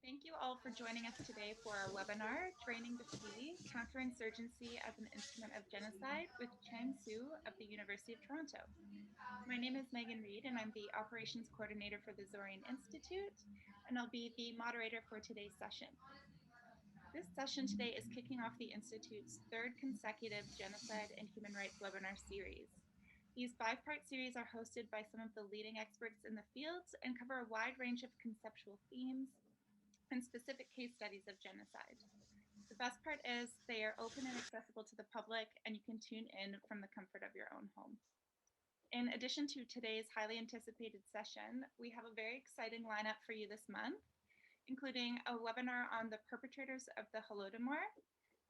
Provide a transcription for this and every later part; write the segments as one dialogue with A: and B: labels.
A: Thank you all for joining us today for our webinar, Training the Sea, Counterinsurgency as an Instrument of Genocide with Cheng Xu of the University of Toronto. My name is Megan Reed and I'm the Operations Coordinator for the Zorin Institute, and I'll be the moderator for today's session. This session today is kicking off the Institute's third consecutive Genocide and Human Rights webinar series. These 5-part series are hosted by some of the leading experts in the field and cover a wide range of conceptual themes and specific case studies of genocide. The best part is they are open and accessible to the public, and you can tune in from the comfort of your own home. In addition to today's highly anticipated session, we have a very exciting lineup for you this month, including a webinar on the perpetrators of the Holodomor,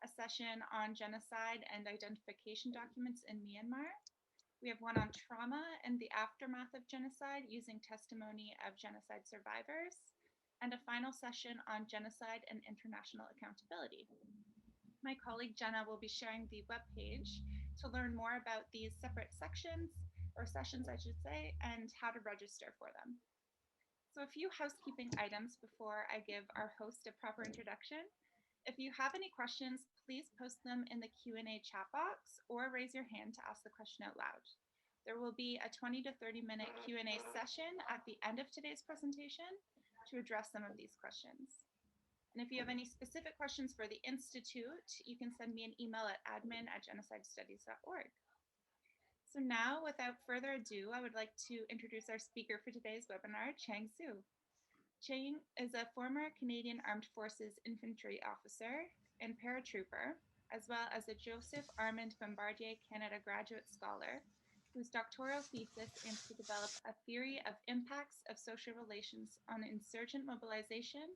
A: a session on genocide and identification documents in Myanmar. We have one on trauma and the aftermath of genocide using testimony of genocide survivors, and a final session on genocide and international accountability. My colleague Jenna will be sharing the webpage to learn more about these separate sections, or sessions I should say, and how to register for them. So a few housekeeping items before I give our host a proper introduction. If you have any questions, please post them in the Q&A chat box or raise your hand to ask the question out loud. There will be a 20 to 30 minute Q&A session at the end of today's presentation to address some of these questions. And if you have any specific questions for the Institute, you can send me an email at admin@genocidestudies.org. So now, without further ado, I would like to introduce our speaker for today's webinar, Cheng Xu. Cheng is a former Canadian Armed Forces infantry officer and paratrooper, as well as a Joseph Armand Bombardier Canada graduate scholar, whose doctoral thesis aims to develop a theory of impacts of social relations on insurgent mobilization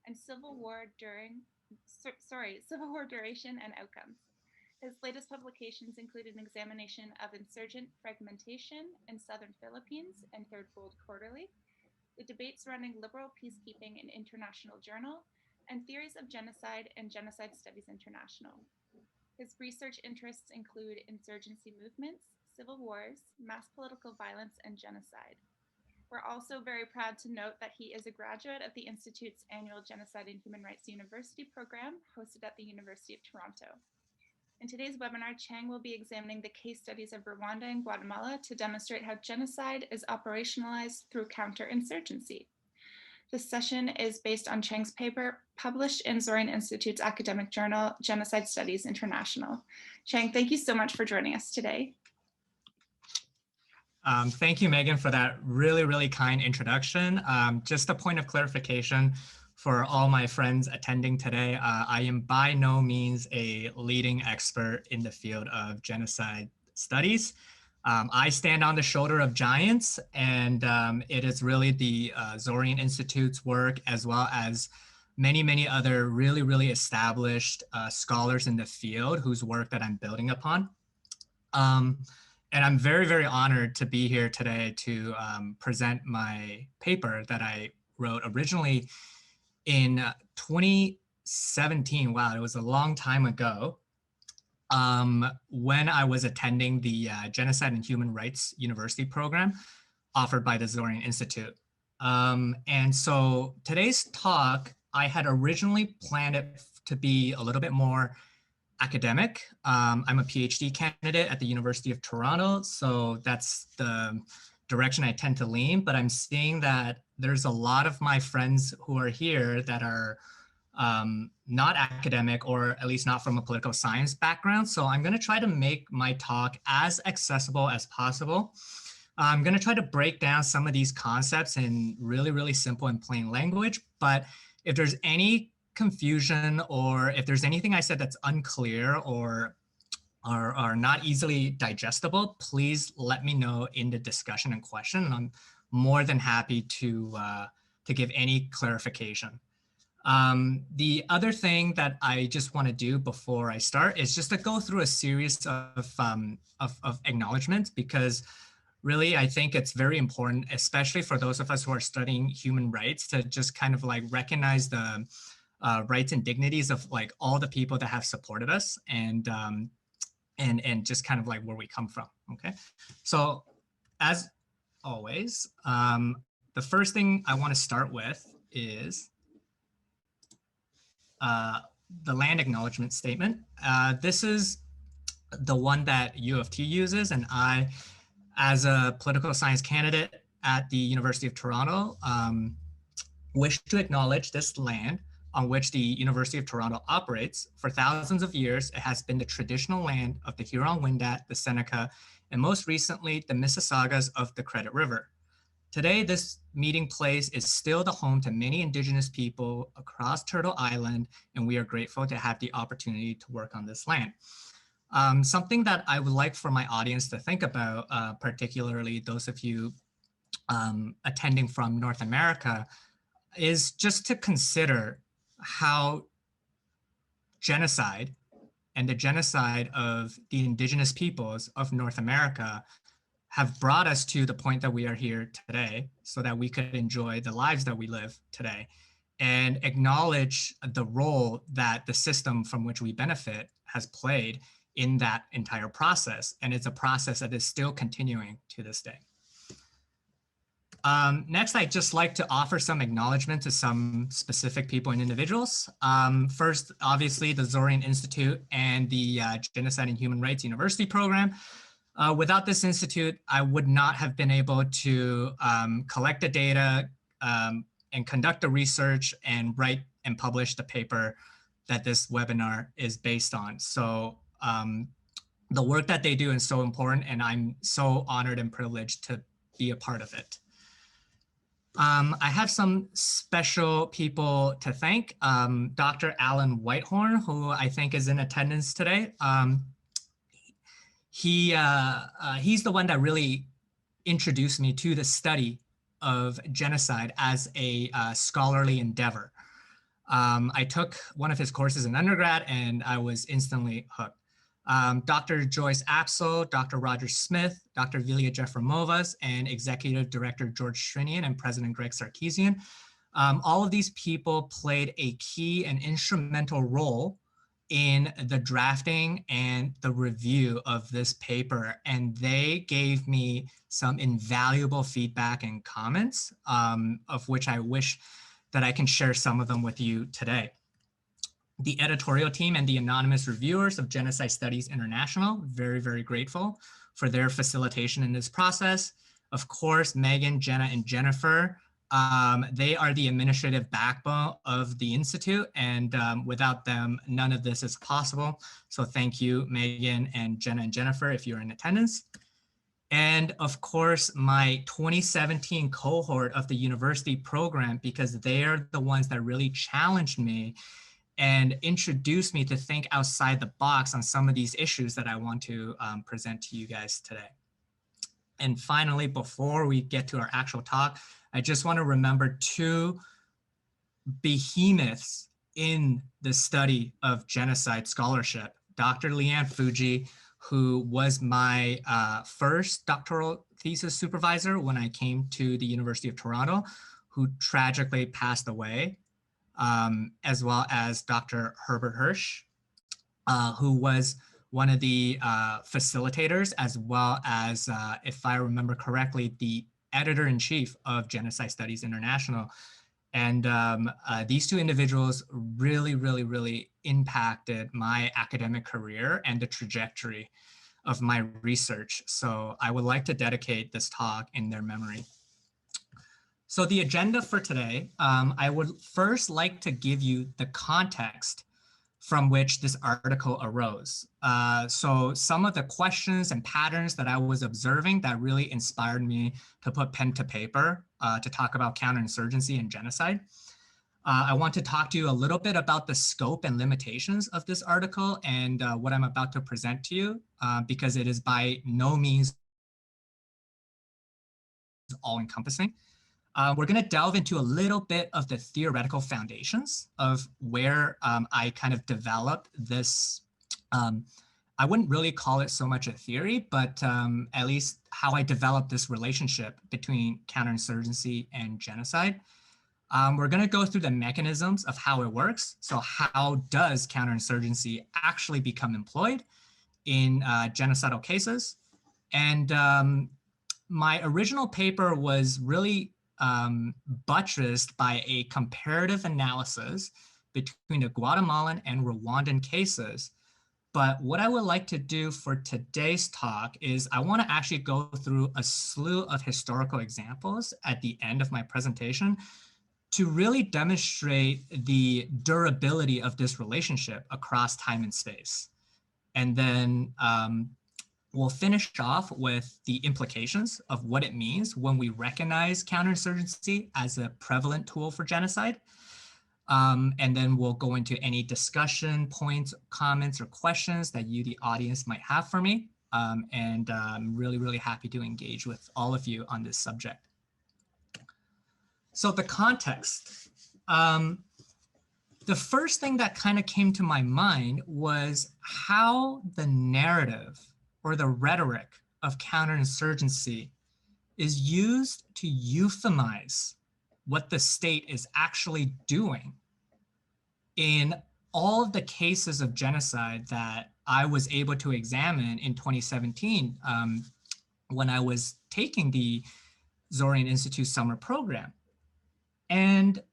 A: and civil war duration and outcomes. His latest publications include an examination of insurgent fragmentation in southern Philippines and Third World Quarterly, the debates surrounding liberal peacekeeping in International Journal, and theories of genocide and Genocide Studies International. His research interests include insurgency movements, civil wars, mass political violence, and genocide. We're also very proud to note that he is a graduate of the Institute's annual Genocide and Human Rights University program hosted at the University of Toronto. In today's webinar, Cheng will be examining the case studies of Rwanda and Guatemala to demonstrate how genocide is operationalized through counterinsurgency. This session is based on Cheng's paper published in Zorin Institute's academic journal, Genocide Studies International. Cheng, thank you so much for joining us today.
B: Thank you, Megan, for that really kind introduction. Just a point of clarification for all my friends attending today. I am by no means a leading expert in the field of genocide studies. I stand on the shoulder of giants, and it is really the Zorin Institute's work, as well as many other really established scholars in the field whose work that I'm building upon. And I'm very honored to be here today to present my paper that I wrote originally in 2017. Wow, it was a long time ago, when I was attending the Genocide and Human Rights University program offered by the Zorin Institute. And so today's talk, I had originally planned it to be a little bit more academic. I'm a PhD candidate at the University of Toronto, so that's the direction I tend to lean, but I'm seeing that there's a lot of my friends who are here that are not academic, or at least not from a political science background. So I'm going to try to make my talk as accessible as possible. I'm going to try to break down some of these concepts in really simple and plain language, but if there's any confusion, or if there's anything I said that's unclear or are not easily digestible, please let me know in the discussion and question, and I'm more than happy to give any clarification. The other thing that I just want to do before I start is just to go through a series of acknowledgements, because really I think it's very important, especially for those of us who are studying human rights, to just kind of like recognize the rights and dignities of like all the people that have supported us, and just kind of like where we come from. Okay, so as always, the first thing I want to start with is the land acknowledgement statement. This is the one that U of T uses, and I, as a political science candidate at the University of Toronto, wish to acknowledge this land on which the University of Toronto operates. For thousands of years, it has been the traditional land of the Huron-Wendat, the Seneca, and most recently, the Mississaugas of the Credit River. Today, this meeting place is still the home to many Indigenous people across Turtle Island, and we are grateful to have the opportunity to work on this land. Something that I would like for my audience to think about, particularly those of you attending from North America, is just to consider how genocide and the genocide of the Indigenous peoples of North America have brought us to the point that we are here today so that we could enjoy the lives that we live today and acknowledge the role that the system from which we benefit has played in that entire process. And it's a process that is still continuing to this day. Next, I'd just like to offer some acknowledgement to some specific people and individuals. First, obviously, the Zorin Institute and the Genocide and Human Rights University program. Without this institute, I would not have been able to collect the data and conduct the research and write and publish the paper that this webinar is based on. So the work that they do is so important, and I'm so honored and privileged to be a part of it. I have some special people to thank. Dr. Alan Whitehorn, who I think is in attendance today. He's the one that really introduced me to the study of genocide as a scholarly endeavor. I took one of his courses in undergrad and I was instantly hooked. Dr. Joyce Apsel, Dr. Roger Smith, Dr. Vilya Jefremovas, and Executive Director George Shrinian and President Greg Sarkeesian. All of these people played a key and instrumental role in the drafting and the review of this paper. And they gave me some invaluable feedback and comments, of which I wish that I can share some of them with you today. The editorial team and the anonymous reviewers of Genocide Studies International, very, very grateful for their facilitation in this process. Of course, Megan, Jenna, and Jennifer, they are the administrative backbone of the Institute, and without them, none of this is possible. So thank you, Megan and Jenna and Jennifer, if you're in attendance. And of course, my 2017 cohort of the university program, because they are the ones that really challenged me and introduced me to think outside the box on some of these issues that I want to present to you guys today. And finally, before we get to our actual talk, I just want to remember two behemoths in the study of genocide scholarship. Dr. Leanne Fuji, who was my first doctoral thesis supervisor when I came to the University of Toronto, who tragically passed away, as well as Dr. Herbert Hirsch, who was one of the facilitators, as well as, if I remember correctly, the editor-in-chief of Genocide Studies International. And these two individuals really, really, really impacted my academic career and the trajectory of my research. So I would like to dedicate this talk in their memory. So the agenda for today, I would first like to give you the context from which this article arose. So some of the questions and patterns that I was observing that really inspired me to put pen to paper to talk about counterinsurgency and genocide. I want to talk to you a little bit about the scope and limitations of this article and what I'm about to present to you, because it is by no means all-encompassing. We're going to delve into a little bit of the theoretical foundations of where I kind of developed this. I wouldn't really call it so much a theory, but at least how I developed this relationship between counterinsurgency and genocide. We're going to go through the mechanisms of how it works. So how does counterinsurgency actually become employed in genocidal cases? And my original paper was really buttressed by a comparative analysis between the Guatemalan and Rwandan cases. But what I would like to do for today's talk is I want to actually go through a slew of historical examples at the end of my presentation to really demonstrate the durability of this relationship across time and space. And then we'll finish off with the implications of what it means when we recognize counterinsurgency as a prevalent tool for genocide. And then we'll go into any discussion points, comments, or questions that you, the audience, might have for me. And I'm really, really happy to engage with all of you on this subject. So the context. The first thing that kind of came to my mind was how the narrative or the rhetoric of counterinsurgency is used to euphemize what the state is actually doing in all of the cases of genocide that I was able to examine in 2017 when I was taking the Zorin Institute summer program. And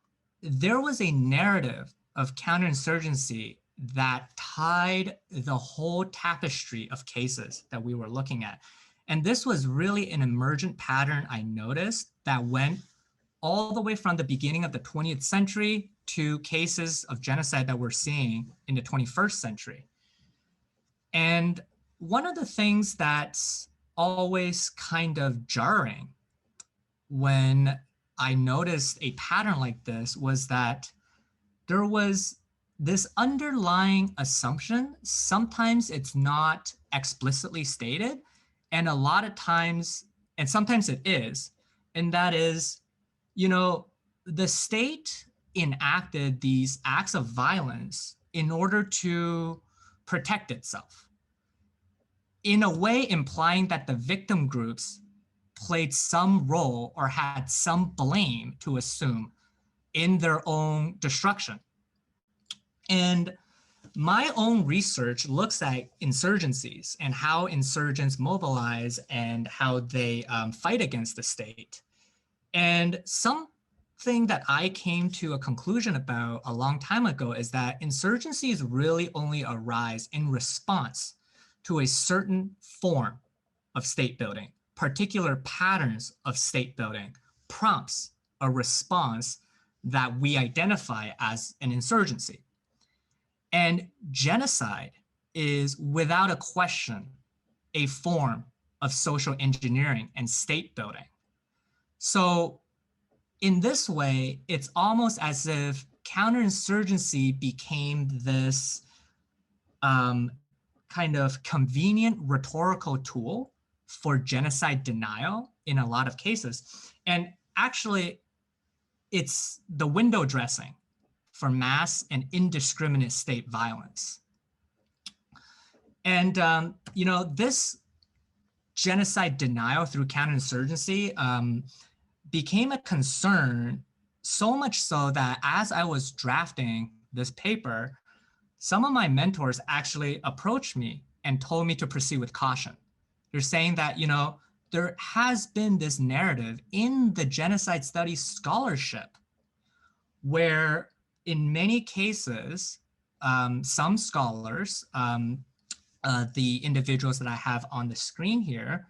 B: there was a narrative of counterinsurgency that tied the whole tapestry of cases that we were looking at. And this was really an emergent pattern I noticed that went all the way from the beginning of the 20th century to cases of genocide that we're seeing in the 21st century. And one of the things that's always kind of jarring when I noticed a pattern like this was that there was this underlying assumption. Sometimes it's not explicitly stated, and a lot of times, and sometimes it is, and that is, you know, the state enacted these acts of violence in order to protect itself, in a way implying that the victim groups played some role or had some blame to assume in their own destruction. And my own research looks at insurgencies and how insurgents mobilize and how they fight against the state. And something that I came to a conclusion about a long time ago is that insurgencies really only arise in response to a certain form of state building. Particular patterns of state building prompts a response that we identify as an insurgency. And genocide is, without a question, a form of social engineering and state building. So in this way, it's almost as if counterinsurgency became this kind of convenient rhetorical tool for genocide denial in a lot of cases. And actually, it's the window dressing for mass and indiscriminate state violence. And, you know, this genocide denial through counterinsurgency became a concern, so much so that as I was drafting this paper, some of my mentors actually approached me and told me to proceed with caution. They're saying that, you know, there has been this narrative in the genocide studies scholarship where in many cases, some scholars, the individuals that I have on the screen here,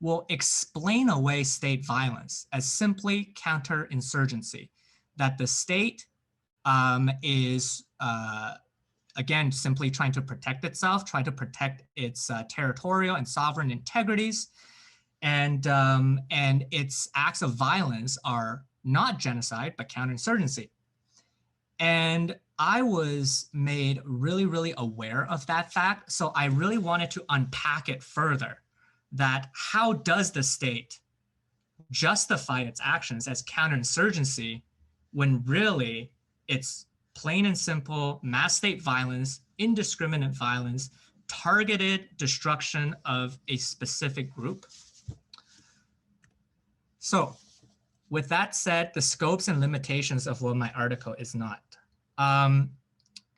B: will explain away state violence as simply counterinsurgency, that the state is, again, simply trying to protect itself, trying to protect its territorial and sovereign integrities, and its acts of violence are not genocide, but counterinsurgency. And I was made really, really aware of that fact. So I really wanted to unpack it further, that how does the state justify its actions as counterinsurgency when really it's plain and simple mass state violence, indiscriminate violence, targeted destruction of a specific group. So with that said, the scopes and limitations of what my article is not.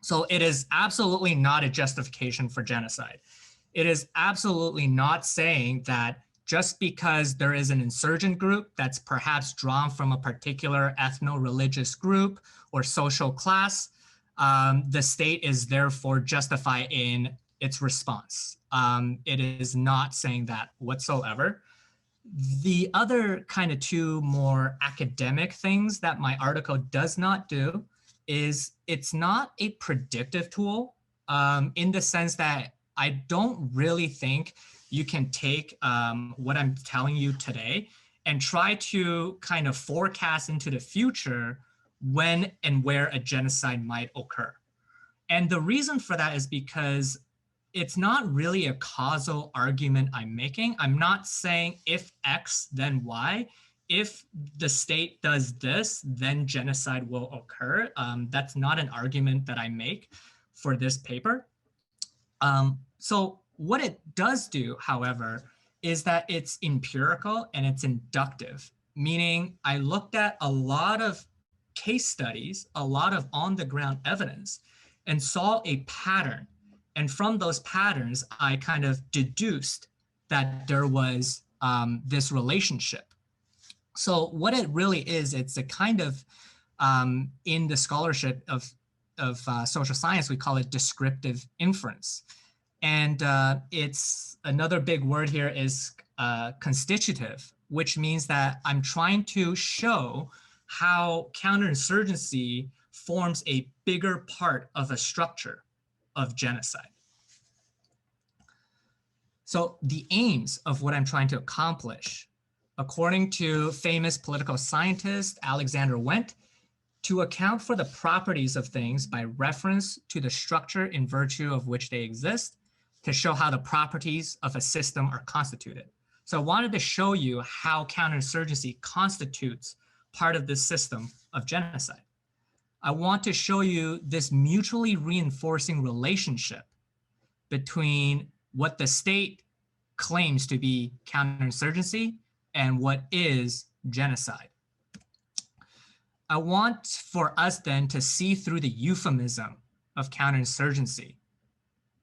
B: So it is absolutely not a justification for genocide. It is absolutely not saying that just because there is an insurgent group that's perhaps drawn from a particular ethno-religious group or social class, the state is therefore justified in its response. It is not saying that whatsoever. The other kind of two more academic things that my article does not do is it's not a predictive tool in the sense that I don't really think you can take what I'm telling you today and try to kind of forecast into the future when and where a genocide might occur. And the reason for that is because it's not really a causal argument I'm making. I'm not saying if X, then Y. If the state does this, then genocide will occur. That's not an argument that I make for this paper. So what it does do, however, is that it's empirical and it's inductive, meaning I looked at a lot of case studies, a lot of on-the-ground evidence, and saw a pattern. And from those patterns, I kind of deduced that there was this relationship. So what it really is, it's a kind of, in the scholarship of social science, we call it descriptive inference. And it's another big word here is constitutive, which means that I'm trying to show how counterinsurgency forms a bigger part of a structure of genocide. So the aims of what I'm trying to accomplish, according to famous political scientist Alexander Wendt, to account for the properties of things by reference to the structure in virtue of which they exist, to show how the properties of a system are constituted. So I wanted to show you how counterinsurgency constitutes part of this system of genocide. I want to show you this mutually reinforcing relationship between what the state claims to be counterinsurgency and what is genocide. I want for us then to see through the euphemism of counterinsurgency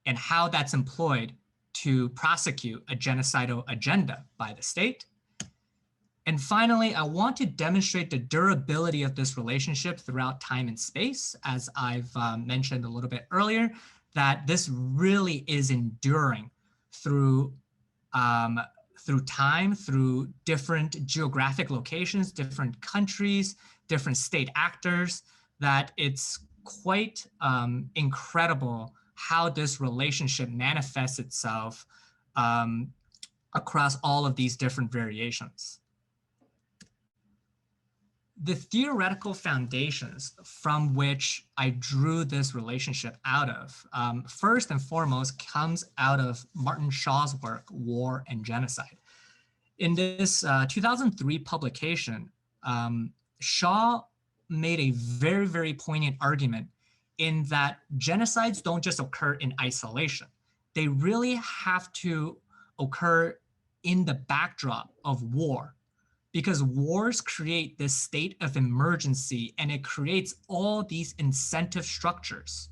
B: and how that's employed to prosecute a genocidal agenda by the state. And finally, I want to demonstrate the durability of this relationship throughout time and space, as I've mentioned a little bit earlier, that this really is enduring through time, through different geographic locations, different countries, different state actors, that it's quite incredible how this relationship manifests itself across all of these different variations. The theoretical foundations from which I drew this relationship out of, first and foremost, comes out of Martin Shaw's work, War and Genocide. In this 2003 publication, Shaw made a very, very poignant argument in that genocides don't just occur in isolation. They really have to occur in the backdrop of war, because wars create this state of emergency and it creates all these incentive structures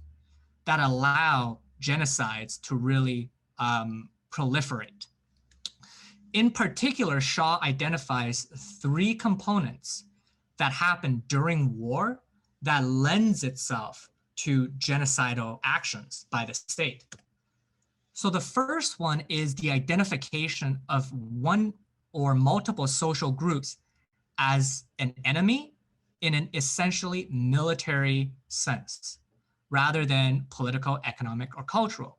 B: that allow genocides to really proliferate. In particular, Shaw identifies three components that happen during war that lends itself to genocidal actions by the state. So the first one is the identification of one or multiple social groups as an enemy in an essentially military sense, rather than political, economic, or cultural.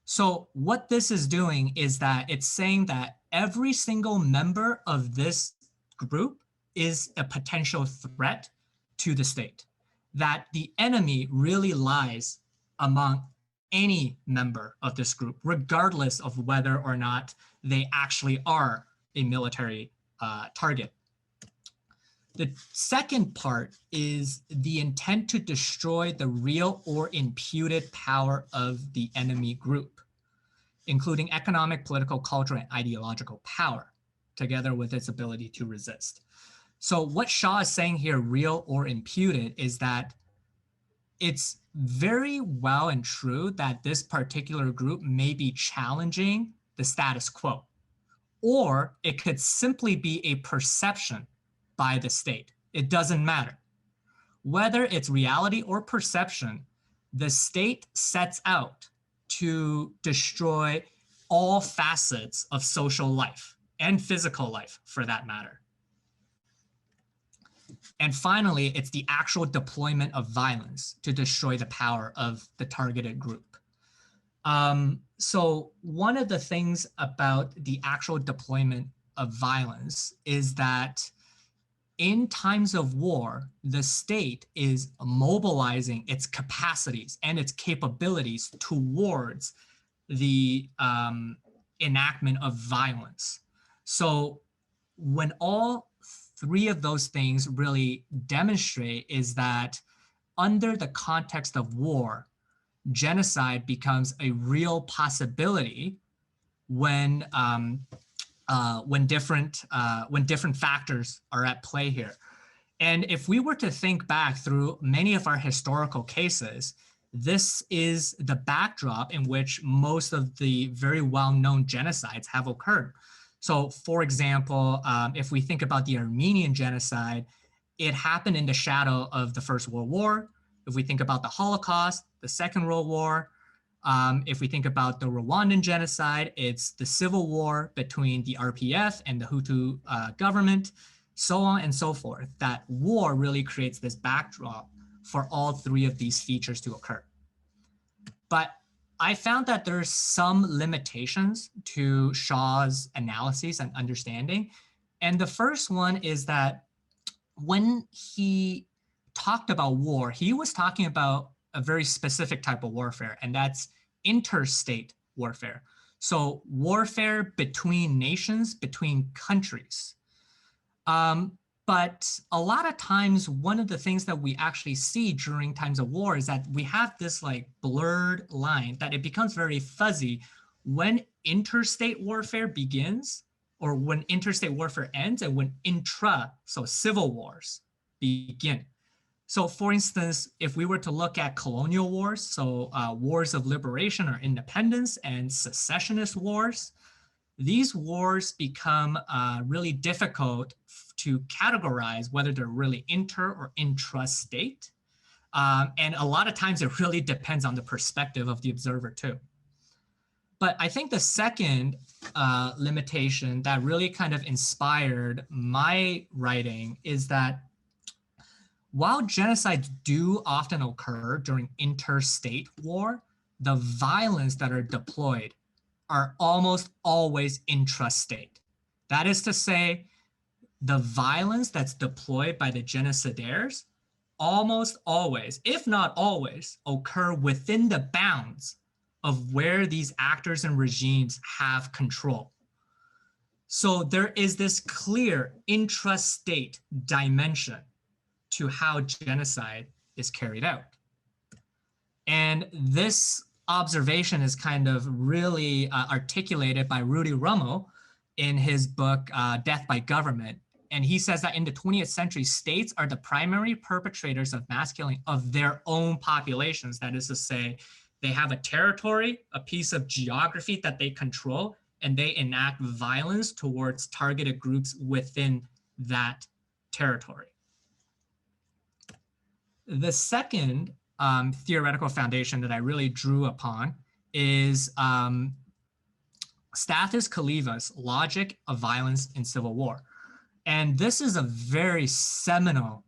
B: So what this is doing is that it's saying that every single member of this group is a potential threat to the state, that the enemy really lies among any member of this group, regardless of whether or not they actually are a military target. The second part is the intent to destroy the real or imputed power of the enemy group, including economic, political, cultural, and ideological power, together with its ability to resist. So what Shaw is saying here, real or imputed, is that it's very well and true that this particular group may be challenging the status quo, or it could simply be a perception by the state. It doesn't matter. Whether it's reality or perception, the state sets out to destroy all facets of social life and physical life, for that matter. And finally, it's the actual deployment of violence to destroy the power of the targeted group. So one of the things about the actual deployment of violence is that in times of war, the state is mobilizing its capacities and its capabilities towards the enactment of violence. So when all three of those things really demonstrate is that under the context of war, genocide becomes a real possibility when different factors are at play here. And if we were to think back through many of our historical cases, this is the backdrop in which most of the very well-known genocides have occurred. So, for example, if we think about the Armenian genocide, it happened in the shadow of the First World War. If we think about the Holocaust, the Second World War, if we think about the Rwandan genocide, it's the civil war between the RPF and the Hutu government, so on and so forth. That war really creates this backdrop for all three of these features to occur. But I found that there's some limitations to Shaw's analyses and understanding. And the first one is that when he talked about war, he was talking about a very specific type of warfare, and that's interstate warfare. So warfare between nations, between countries. But a lot of times, one of the things that we actually see during times of war is that we have this like blurred line that it becomes very fuzzy when interstate warfare begins or when interstate warfare ends and when so civil wars begin. So for instance, if we were to look at colonial wars, so wars of liberation or independence and secessionist wars, these wars become really difficult to categorize whether they're really inter or intrastate. And a lot of times it really depends on the perspective of the observer too. But I think the second limitation that really kind of inspired my writing is that while genocides do often occur during interstate war, the violence that are deployed are almost always intrastate. That is to say, the violence that's deployed by the genocidaires almost always, if not always, occur within the bounds of where these actors and regimes have control. So there is this clear intrastate dimension to how genocide is carried out. And this observation is kind of really articulated by Rudy Romo in his book, Death by Government. And he says that in the 20th century, states are the primary perpetrators of mass killing of their own populations. That is to say, they have a territory, a piece of geography that they control, and they enact violence towards targeted groups within that territory. The second theoretical foundation that I really drew upon is Stathis Kaliva's Logic of Violence in Civil War. And this is a very seminal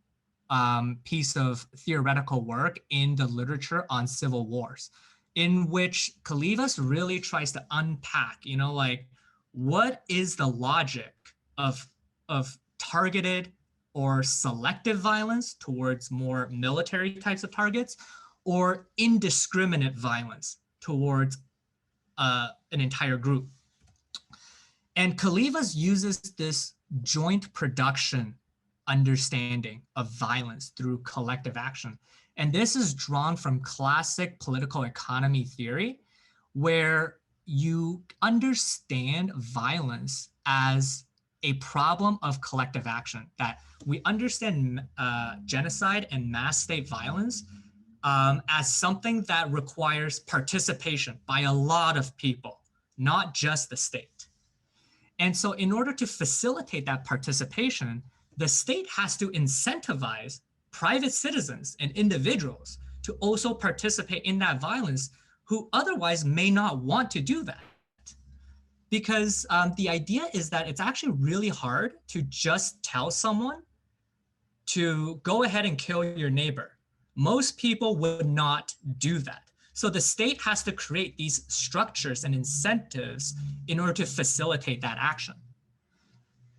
B: piece of theoretical work in the literature on civil wars, in which Kalivas really tries to unpack, like what is the logic of targeted or selective violence towards more military types of targets, or indiscriminate violence towards an entire group. And Kalivas uses this joint production understanding of violence through collective action. And this is drawn from classic political economy theory, where you understand violence as a problem of collective action, that we understand genocide and mass state violence as something that requires participation by a lot of people, not just the state. And so in order to facilitate that participation, the state has to incentivize private citizens and individuals to also participate in that violence who otherwise may not want to do that. Because the idea is that it's actually really hard to just tell someone to go ahead and kill your neighbor. Most people would not do that. So the state has to create these structures and incentives in order to facilitate that action.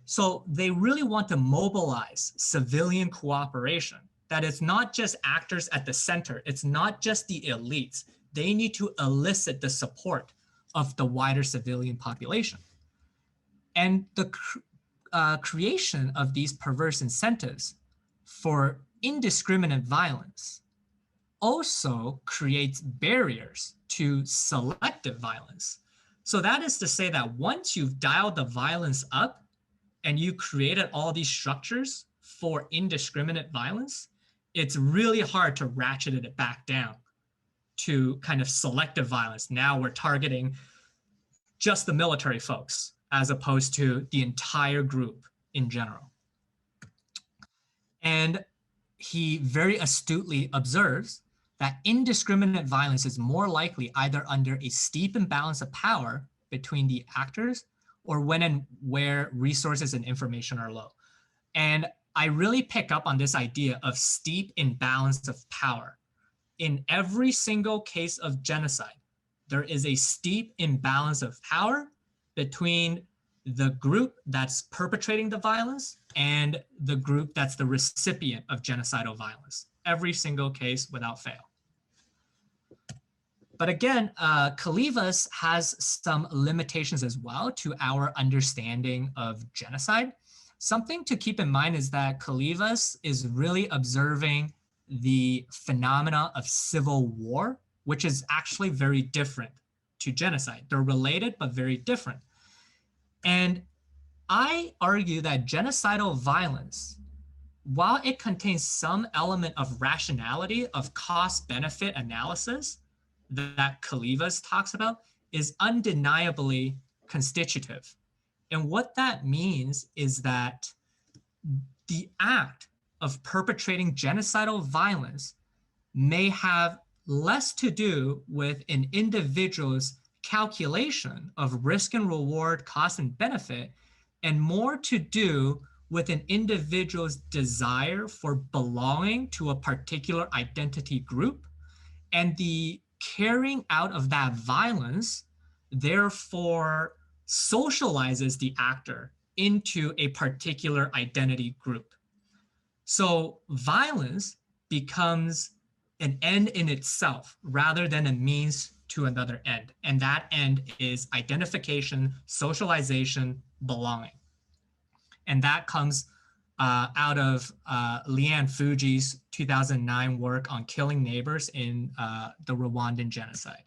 B: So they really want to mobilize civilian cooperation, that it's not just actors at the center, it's not just the elites. They need to elicit the support of the wider civilian population. And the creation of these perverse incentives for indiscriminate violence also creates barriers to selective violence. So that is to say that once you've dialed the violence up and you created all these structures for indiscriminate violence, it's really hard to ratchet it back down to kind of selective violence. Now we're targeting just the military folks as opposed to the entire group in general. And he very astutely observes that indiscriminate violence is more likely either under a steep imbalance of power between the actors or when and where resources and information are low. And I really pick up on this idea of steep imbalance of power. In every single case of genocide, there is a steep imbalance of power between the group that's perpetrating the violence and the group that's the recipient of genocidal violence. Every single case without fail. But again, Kalivas has some limitations as well to our understanding of genocide. Something to keep in mind is that Kalivas is really observing the phenomena of civil war, which is actually very different to genocide. They're related, but very different. And I argue that genocidal violence, while it contains some element of rationality, of cost-benefit analysis that Kalivas talks about, is undeniably constitutive. And what that means is that the act of perpetrating genocidal violence may have less to do with an individual's calculation of risk and reward, cost and benefit, and more to do with an individual's desire for belonging to a particular identity group, and the carrying out of that violence therefore socializes the actor into a particular identity group. So violence becomes an end in itself rather than a means to another end. And that end is identification, socialization, belonging. And that comes out of Leanne Fuji's 2009 work on killing neighbors in the Rwandan genocide.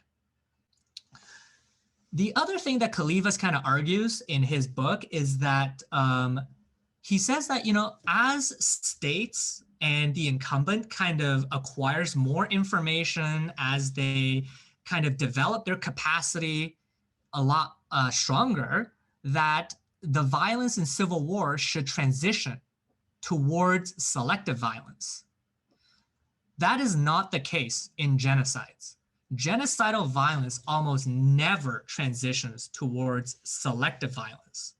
B: The other thing that Kalivas kind of argues in his book is that he says that, you know, as states and the incumbent kind of acquires more information, as they kind of develop their capacity a lot stronger, that the violence in civil war should transition towards selective violence. That is not the case in genocides. Genocidal violence almost never transitions towards selective violence.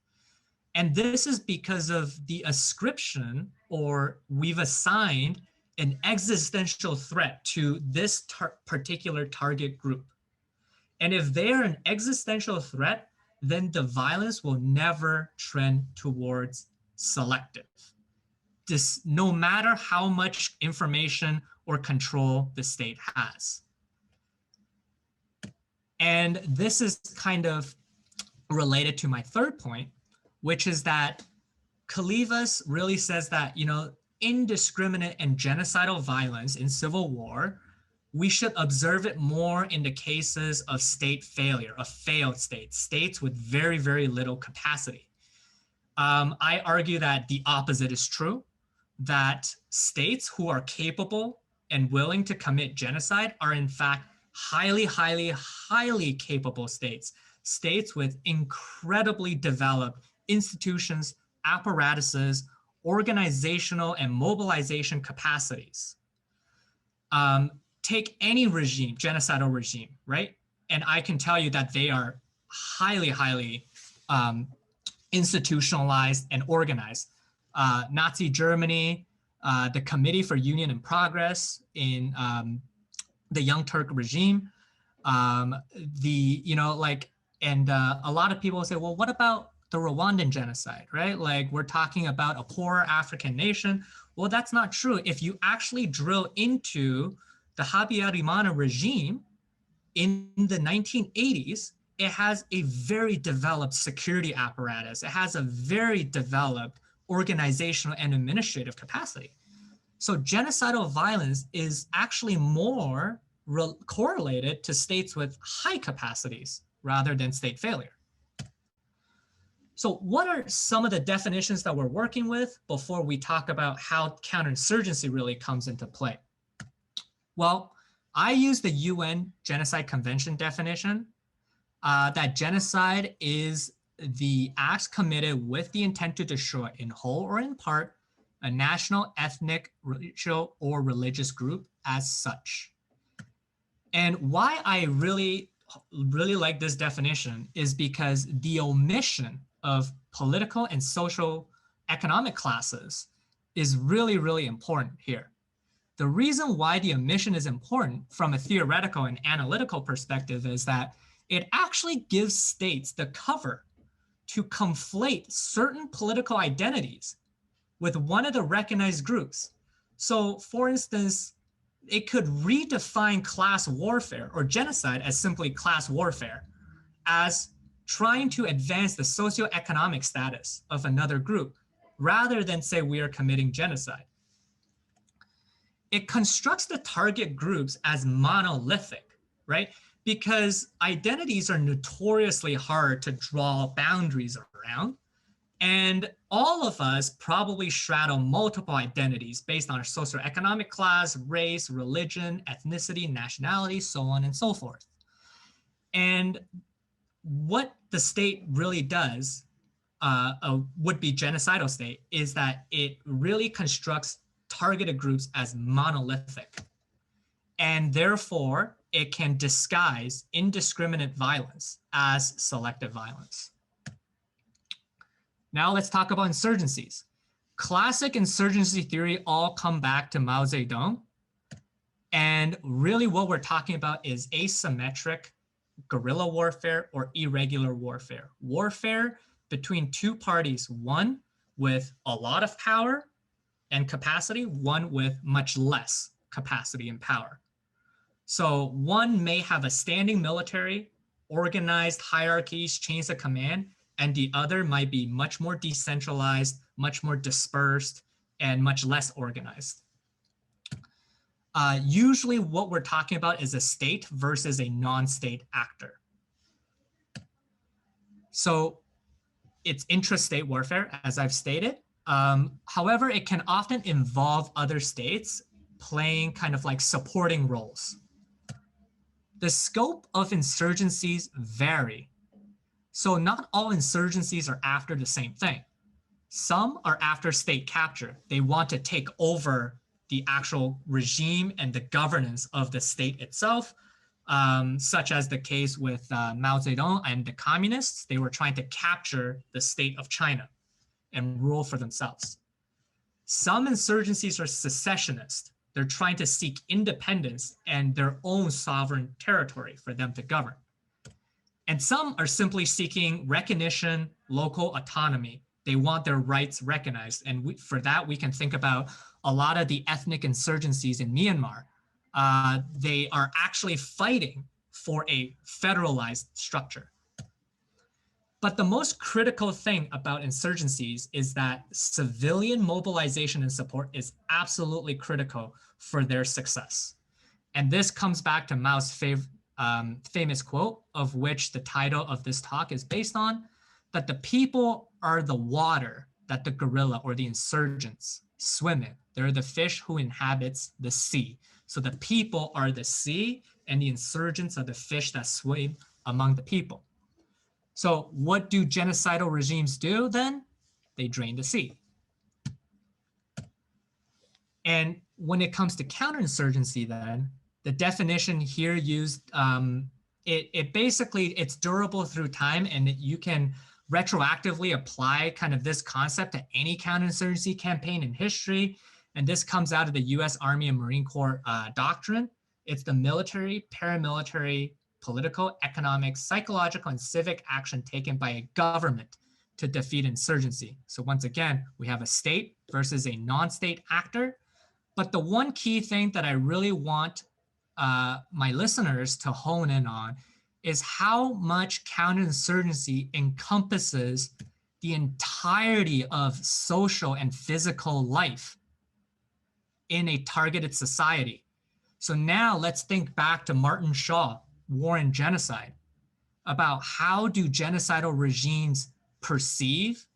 B: And this is because of the ascription, or we've assigned an existential threat to this particular target group. And if they're an existential threat, then the violence will never trend towards selective. This, no matter how much information or control the state has. And this is kind of related to my third point, which is that Kalivas really says that, you know, indiscriminate and genocidal violence in civil war, we should observe it more in the cases of state failure, of failed states, states with very, very little capacity. I argue that the opposite is true, that states who are capable and willing to commit genocide are in fact highly, highly, highly capable states, states with incredibly developed institutions, apparatuses, organizational and mobilization capacities. take any regime, genocidal regime, right? And I can tell you that they are highly, highly institutionalized and organized. Nazi Germany, the Committee for Union and Progress in the Young Turk regime, and a lot of people say, well, what about the Rwandan genocide, right? Like, we're talking about a poor African nation. Well, that's not true. If you actually drill into the Habyarimana regime in the 1980s, it has a very developed security apparatus. It has a very developed organizational and administrative capacity. So genocidal violence is actually more correlated to states with high capacities rather than state failure. So what are some of the definitions that we're working with before we talk about how counterinsurgency really comes into play? Well, I use the UN Genocide Convention definition, that genocide is the acts committed with the intent to destroy in whole or in part a national, ethnic, racial, or religious group as such. And why I really like this definition is because the omission of political and social economic classes is really, really important here. The reason why the omission is important from a theoretical and analytical perspective is that it actually gives states the cover to conflate certain political identities with one of the recognized groups. So for instance, it could redefine class warfare or genocide as simply class warfare, as trying to advance the socioeconomic status of another group, rather than say we are committing genocide. It constructs the target groups as monolithic, right? Because identities are notoriously hard to draw boundaries around. And all of us probably straddle multiple identities based on our socioeconomic class, race, religion, ethnicity, nationality, so on and so forth. And what the state really does, a would-be genocidal state, is that it really constructs targeted groups as monolithic. And therefore, it can disguise indiscriminate violence as selective violence. Now let's talk about insurgencies. Classic insurgency theory all come back to Mao Zedong. And really what we're talking about is asymmetric guerrilla warfare or irregular warfare. Warfare between two parties, one with a lot of power and capacity, one with much less capacity and power. So one may have a standing military, organized hierarchies, chains of command, and the other might be much more decentralized, much more dispersed, and much less organized. Usually what we're talking about is a state versus a non-state actor. So it's intrastate warfare, as I've stated. However, it can often involve other states playing kind of like supporting roles. The scope of insurgencies vary. So not all insurgencies are after the same thing. Some are after state capture. They want to take over the actual regime and the governance of the state itself, such as the case with Mao Zedong and the communists. They were trying to capture the state of China and rule for themselves. Some insurgencies are secessionist. They're trying to seek independence and their own sovereign territory for them to govern. And some are simply seeking recognition, local autonomy. They want their rights recognized. And for that, we can think about a lot of the ethnic insurgencies in Myanmar. They are actually fighting for a federalized structure. But the most critical thing about insurgencies is that civilian mobilization and support is absolutely critical for their success. And this comes back to Mao's famous quote, of which the title of this talk is based on, that the people are the water that the guerrilla or the insurgents swim in. They're the fish who inhabits the sea. So the people are the sea and the insurgents are the fish that swim among the people. So what do genocidal regimes do then? They drain the sea. And when it comes to counterinsurgency then, The definition here used, it basically, it's durable through time, and you can retroactively apply kind of this concept to any counterinsurgency campaign in history. And this comes out of the US Army and Marine Corps doctrine. It's the military, paramilitary, political, economic, psychological, and civic action taken by a government to defeat insurgency. So once again, we have a state versus a non-state actor. But the one key thing that I really want my listeners to hone in on is how much counterinsurgency encompasses the entirety of social and physical life in a targeted society. So now let's think back to Martin Shaw, War and Genocide, about how do genocidal regimes perceive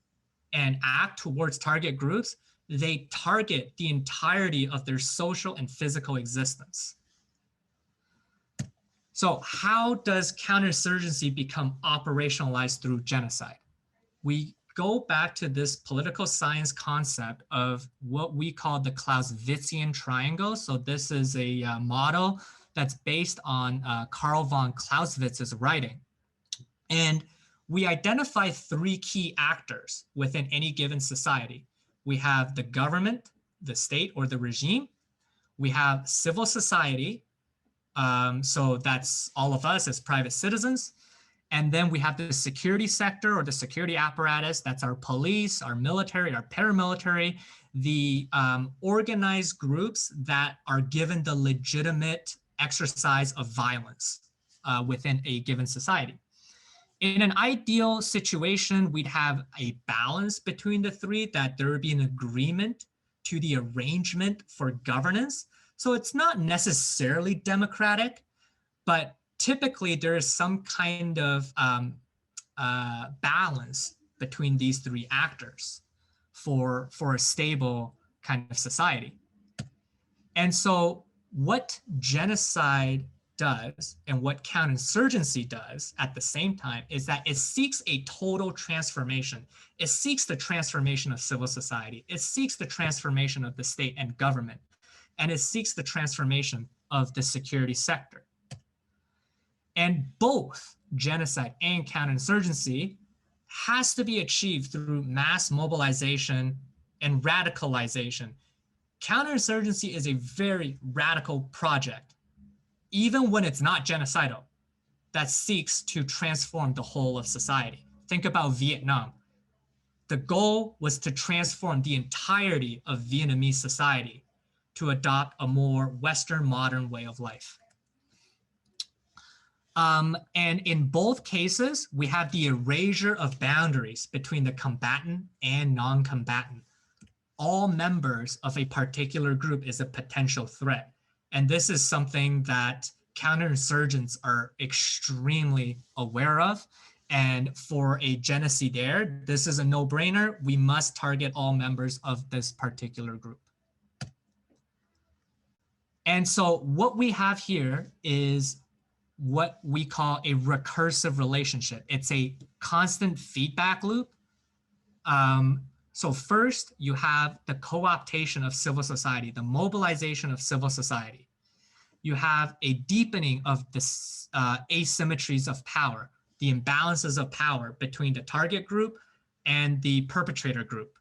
B: and act towards target groups. They target the entirety of their social and physical existence. So how does counterinsurgency become operationalized through genocide? We go back to this political science concept of what we call the Clausewitzian triangle. So this is a model that's based on Karl von Clausewitz's writing. And we identify three key actors within any given society. We have the government, the state or the regime. We have civil society. So that's all of us as private citizens. And then we have the security sector or the security apparatus. That's our police, our military, our paramilitary, the organized groups that are given the legitimate exercise of violence within a given society. In an ideal situation, we'd have a balance between the three, that there would be an agreement to the arrangement for governance. So it's not necessarily democratic, but typically there is some kind of balance between these three actors for a stable kind of society. And so what genocide does and what counterinsurgency does at the same time is that it seeks a total transformation. It seeks the transformation of civil society. It seeks the transformation of the state and government. And it seeks the transformation of the security sector. And both genocide and counterinsurgency has to be achieved through mass mobilization and radicalization. Counterinsurgency is a very radical project, even when it's not genocidal, that seeks to transform the whole of society. Think about Vietnam. The goal was to transform the entirety of Vietnamese society to adopt a more Western modern way of life. And in both cases, we have the erasure of boundaries between the combatant and non-combatant. All members of a particular group is a potential threat. And this is something that counterinsurgents are extremely aware of. And for a genocidaire, this is a no-brainer. We must target all members of this particular group. And so what we have here is what we call a recursive relationship. It's a constant feedback loop. So first, you have the cooptation of civil society, the mobilization of civil society. You have a deepening of the asymmetries of power, the imbalances of power between the target group and the perpetrator group.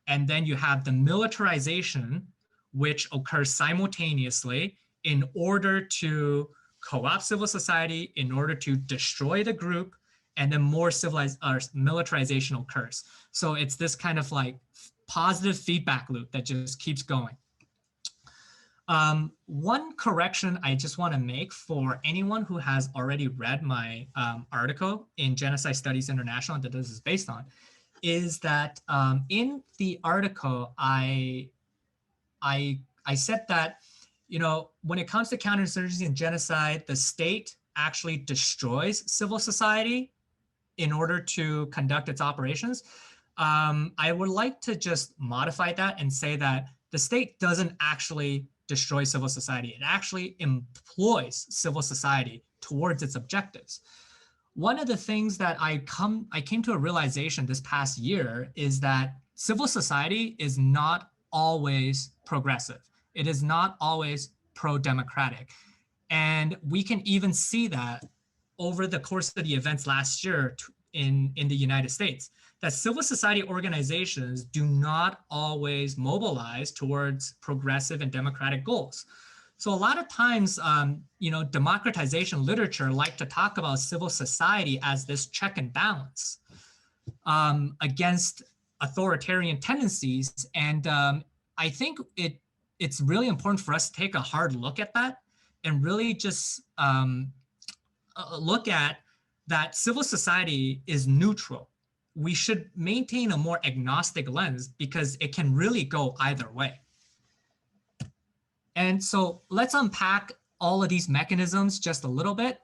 B: And then you have the militarization, which occurs simultaneously in order to co-opt civil society, in order to destroy the group, and then more civilized militarization occurs. So it's this kind of like positive feedback loop that just keeps going. One correction I just want to make for anyone who has already read my article in Genocide Studies International that this is based on, is that in the article, I said that, you know, when it comes to counterinsurgency and genocide, the state actually destroys civil society in order to conduct its operations. I would like to just modify that and say that the state doesn't actually destroy civil society. It actually employs civil society towards its objectives. One of the things that I came to a realization this past year is that civil society is not always progressive. It is not always pro-democratic. And we can even see that over the course of the events last year in the United States, that civil society organizations do not always mobilize towards progressive and democratic goals. So a lot of times, democratization literature like to talk about civil society as this check and balance against authoritarian tendencies. And I think it's really important for us to take a hard look at that and really just look at that civil society is neutral. We should maintain a more agnostic lens because it can really go either way. And so let's unpack all of these mechanisms just a little bit.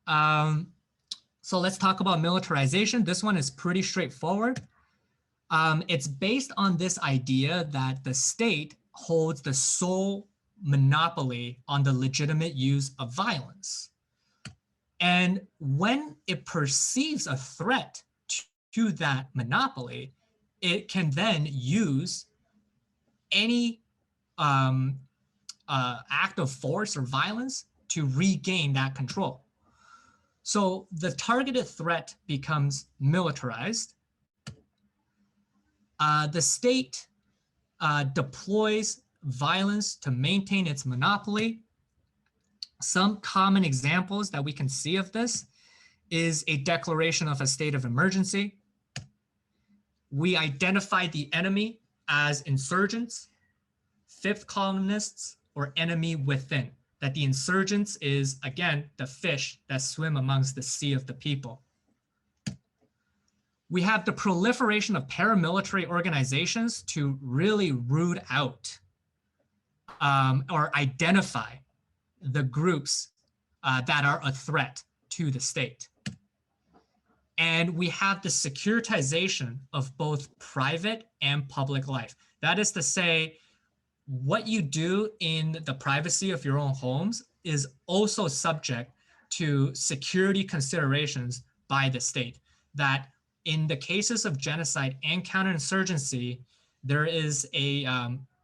B: So let's talk about militarization. This one is pretty straightforward. It's based on this idea that the state holds the sole monopoly on the legitimate use of violence. And when it perceives a threat to that monopoly, it can then use any act of force or violence to regain that control. So the targeted threat becomes militarized. The state deploys violence to maintain its monopoly. Some common examples that we can see of this is a declaration of a state of emergency. We identify the enemy as insurgents, fifth columnists, or enemy within. That the insurgents is, again, the fish that swim amongst the sea of the people. We have the proliferation of paramilitary organizations to really root out or identify the groups that are a threat to the state. And we have the securitization of both private and public life. That is to say, what you do in the privacy of your own homes is also subject to security considerations by the state. That in the cases of genocide and counterinsurgency, there is a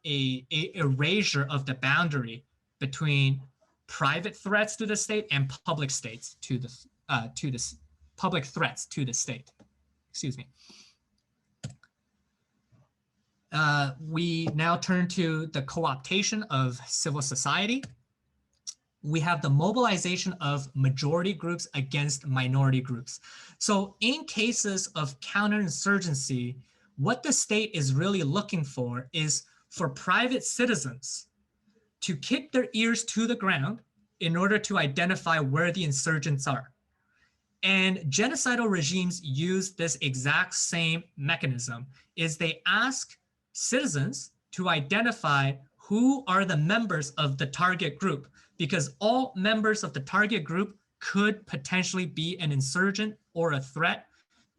B: erasure of the boundary between private threats to the state and public states to the public threats to the state. Excuse me. We now turn to the cooptation of civil society. We have the mobilization of majority groups against minority groups. So in cases of counterinsurgency, what the state is really looking for is for private citizens to kick their ears to the ground in order to identify where the insurgents are. And genocidal regimes use this exact same mechanism, is they ask citizens to identify who are the members of the target group, because all members of the target group could potentially be an insurgent or a threat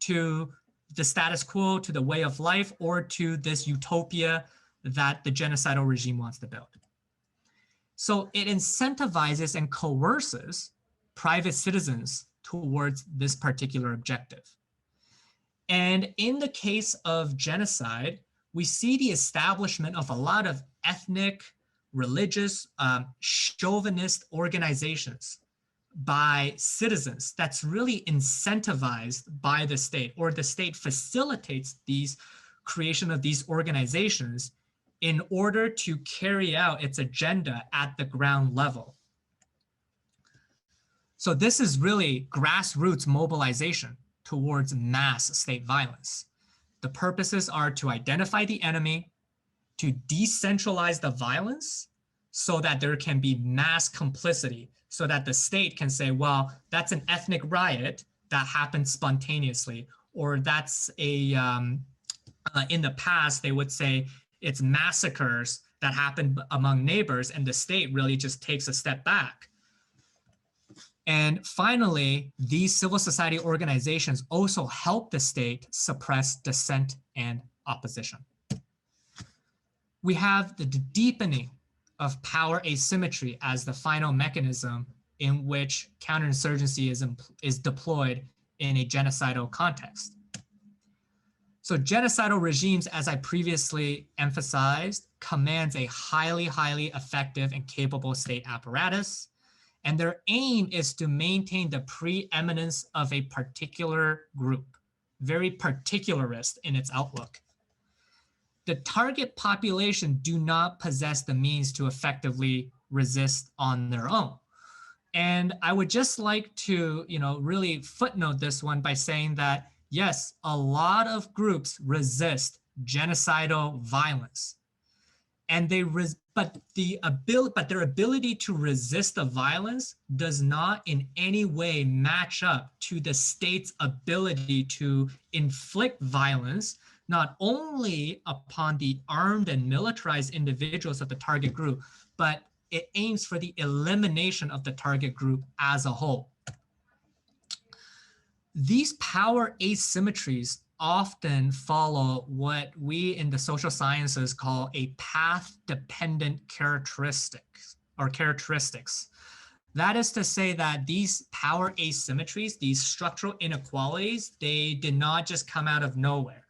B: to the status quo, to the way of life, or to this utopia that the genocidal regime wants to build. So it incentivizes and coerces private citizens towards this particular objective. And in the case of genocide, we see the establishment of a lot of ethnic, religious, chauvinist organizations by citizens that's really incentivized by the state, or the state facilitates these creation of these organizations in order to carry out its agenda at the ground level. So this is really grassroots mobilization towards mass state violence. The purposes are to identify the enemy, to decentralize the violence so that there can be mass complicity, so that the state can say, well, that's an ethnic riot that happened spontaneously, or that's a, in the past, they would say it's massacres that happened among neighbors, and the state really just takes a step back. And finally, these civil society organizations also help the state suppress dissent and opposition. We have the deepening of power asymmetry as the final mechanism in which counterinsurgency is deployed in a genocidal context. So genocidal regimes, as I previously emphasized, commands a highly, highly effective and capable state apparatus. And their aim is to maintain the preeminence of a particular group, very particularist in its outlook. The target population do not possess the means to effectively resist on their own. And I would just like to, really footnote this one by saying that, yes, a lot of groups resist genocidal violence. And but their ability to resist the violence does not in any way match up to the state's ability to inflict violence, not only upon the armed and militarized individuals of the target group, but it aims for the elimination of the target group as a whole. These power asymmetries often follow what we in the social sciences call a path-dependent characteristics. That is to say that these power asymmetries, these structural inequalities, they did not just come out of nowhere.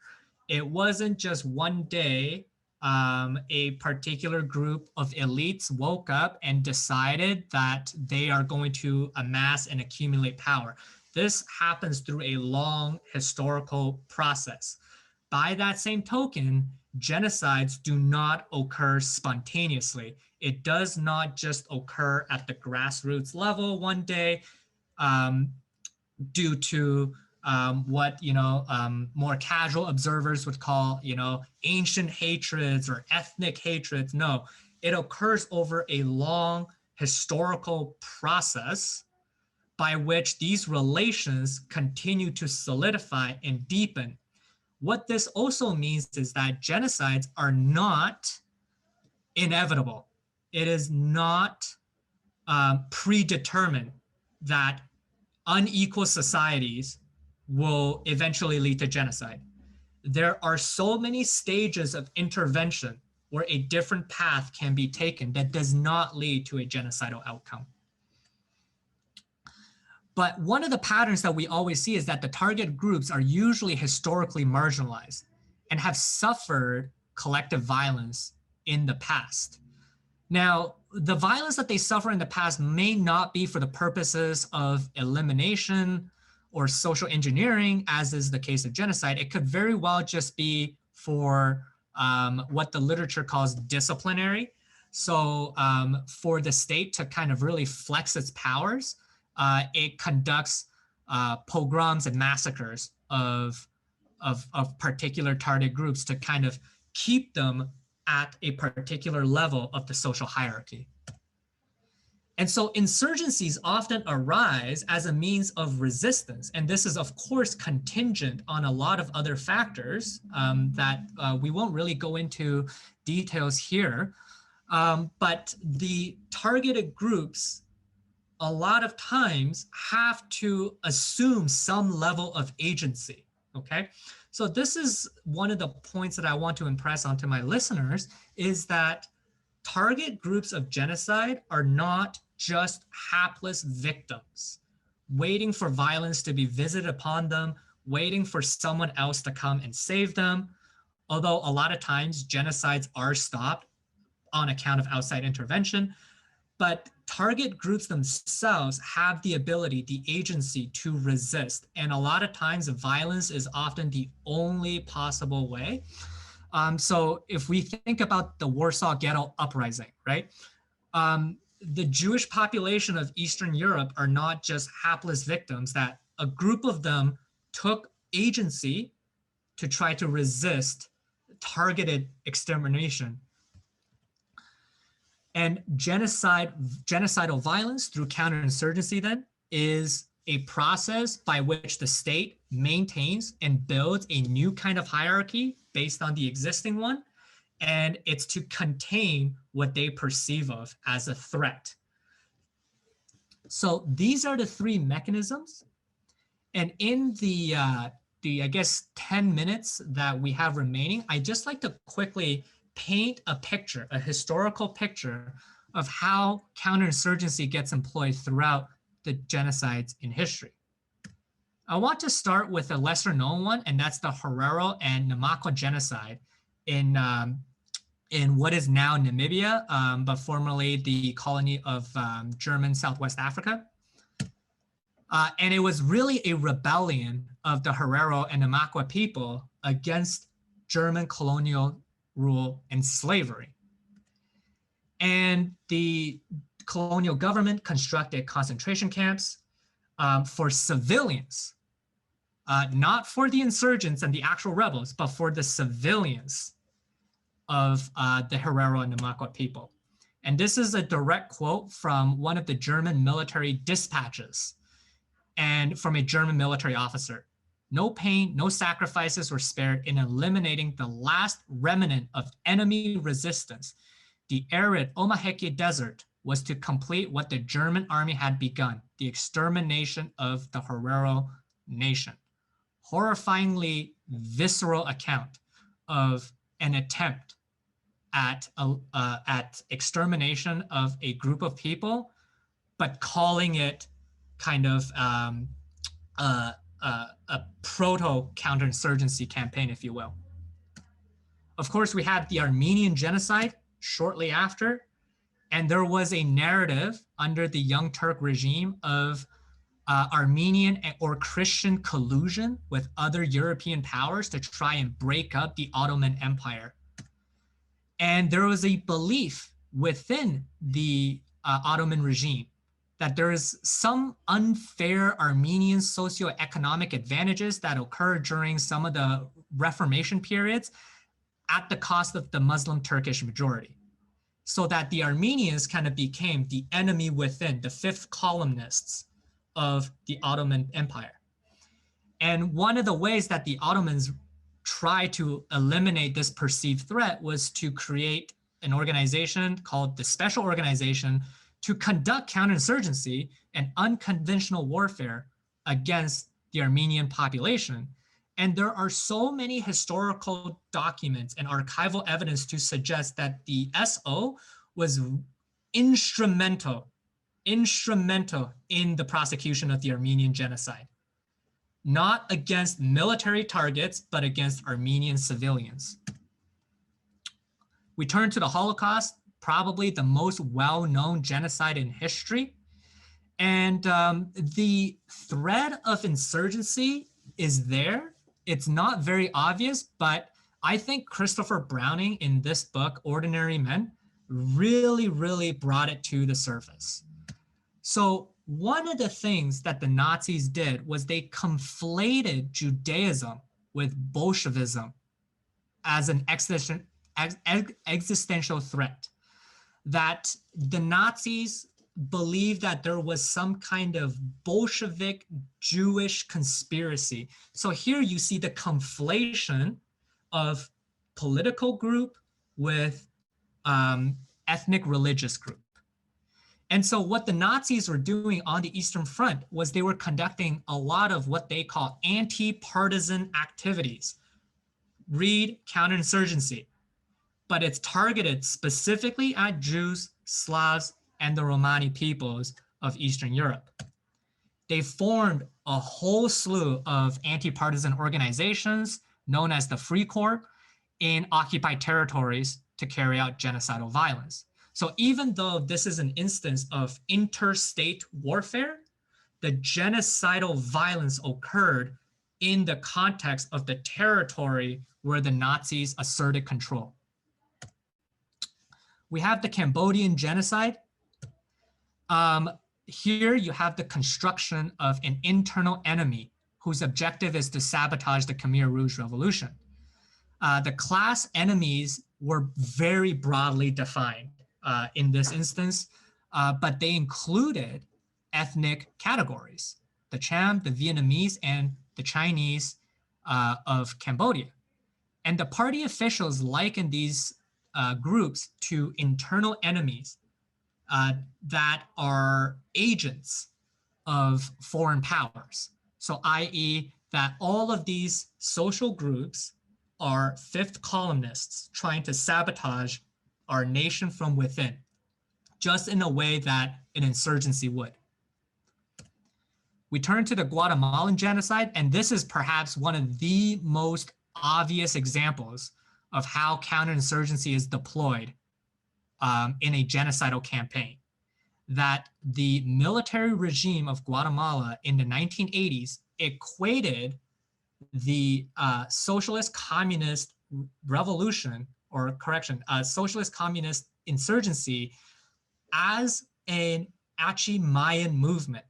B: It wasn't just one day a particular group of elites woke up and decided that they are going to amass and accumulate power. This happens through a long historical process. By that same token, genocides do not occur spontaneously. It does not just occur at the grassroots level one day due to what more casual observers would call ancient hatreds or ethnic hatreds. No, it occurs over a long historical process by which these relations continue to solidify and deepen. What this also means is that genocides are not inevitable. It is not predetermined that unequal societies will eventually lead to genocide. There are so many stages of intervention where a different path can be taken that does not lead to a genocidal outcome. But one of the patterns that we always see is that the target groups are usually historically marginalized and have suffered collective violence in the past. Now, the violence that they suffer in the past may not be for the purposes of elimination or social engineering, as is the case of genocide. It could very well just be for what the literature calls disciplinary. So for the state to kind of really flex its powers, it conducts pogroms and massacres of particular target groups to kind of keep them at a particular level of the social hierarchy. And so insurgencies often arise as a means of resistance. And this is, of course, contingent on a lot of other factors that we won't really go into details here. But the targeted groups a lot of times have to assume some level of agency, okay? So this is one of the points that I want to impress onto my listeners is that target groups of genocide are not just hapless victims, waiting for violence to be visited upon them, waiting for someone else to come and save them. Although a lot of times genocides are stopped on account of outside intervention, but target groups themselves have the ability, the agency to resist. And a lot of times violence is often the only possible way. So if we think about the Warsaw Ghetto Uprising, right? The Jewish population of Eastern Europe are not just hapless victims, that a group of them took agency to try to resist targeted extermination. And genocidal violence through counterinsurgency then is a process by which the state maintains and builds a new kind of hierarchy based on the existing one. And it's to contain what they perceive of as a threat. So these are the three mechanisms. And in the I guess, 10 minutes that we have remaining, I'd just like to quickly paint a picture, a historical picture of how counterinsurgency gets employed throughout the genocides in history. I want to start with a lesser known one, and that's the Herero and Namaqua genocide in in what is now Namibia, but formerly the colony of German Southwest Africa. And it was really a rebellion of the Herero and Namakwa people against German colonial rule and slavery. And the colonial government constructed concentration camps for civilians, not for the insurgents and the actual rebels, but for the civilians of the Herero and Namakwa people. And this is a direct quote from one of the German military dispatches and from a German military officer. No pain, no sacrifices were spared in eliminating the last remnant of enemy resistance. The arid Omaheke Desert was to complete what the German army had begun, the extermination of the Herero nation. Horrifyingly visceral account of an attempt at extermination of a group of people, but calling it kind of a proto-counterinsurgency campaign, if you will. Of course, we had the Armenian Genocide shortly after, and there was a narrative under the Young Turk regime of Armenian or Christian collusion with other European powers to try and break up the Ottoman Empire. And there was a belief within the Ottoman regime that there is some unfair Armenian socioeconomic advantages that occurred during some of the Reformation periods at the cost of the Muslim Turkish majority. So that the Armenians kind of became the enemy within, the fifth columnists of the Ottoman Empire. And one of the ways that the Ottomans tried to eliminate this perceived threat was to create an organization called the Special Organization to conduct counterinsurgency and unconventional warfare against the Armenian population. And there are so many historical documents and archival evidence to suggest that the SO was instrumental in the prosecution of the Armenian genocide. Not against military targets, but against Armenian civilians. We turn to the Holocaust, probably the most well-known genocide in history. And the thread of insurgency is there. It's not very obvious, but I think Christopher Browning in this book, Ordinary Men, really brought it to the surface. So one of the things that the Nazis did was they conflated Judaism with Bolshevism as an existential threat. That the Nazis believed that there was some kind of Bolshevik Jewish conspiracy. So here you see the conflation of political group with ethnic religious group. And so what the Nazis were doing on the Eastern Front was they were conducting a lot of what they call anti-partisan activities. Read counterinsurgency, but it's targeted specifically at Jews, Slavs, and the Romani peoples of Eastern Europe. They formed a whole slew of anti-partisan organizations known as the Free Corps in occupied territories to carry out genocidal violence. So even though this is an instance of interstate warfare, the genocidal violence occurred in the context of the territory where the Nazis asserted control. We have the Cambodian genocide. Here you have the construction of an internal enemy whose objective is to sabotage the Khmer Rouge Revolution. The class enemies were very broadly defined in this instance, but they included ethnic categories, the Cham, the Vietnamese, and the Chinese of Cambodia. And the party officials likened these groups to internal enemies that are agents of foreign powers. So i.e. that all of these social groups are fifth columnists trying to sabotage our nation from within, just in a way that an insurgency would. We turn to the Guatemalan genocide, and this is perhaps one of the most obvious examples of how counterinsurgency is deployed in a genocidal campaign. That the military regime of Guatemala in the 1980s equated the socialist communist revolution, or correction, socialist communist insurgency as an Achi Mayan movement.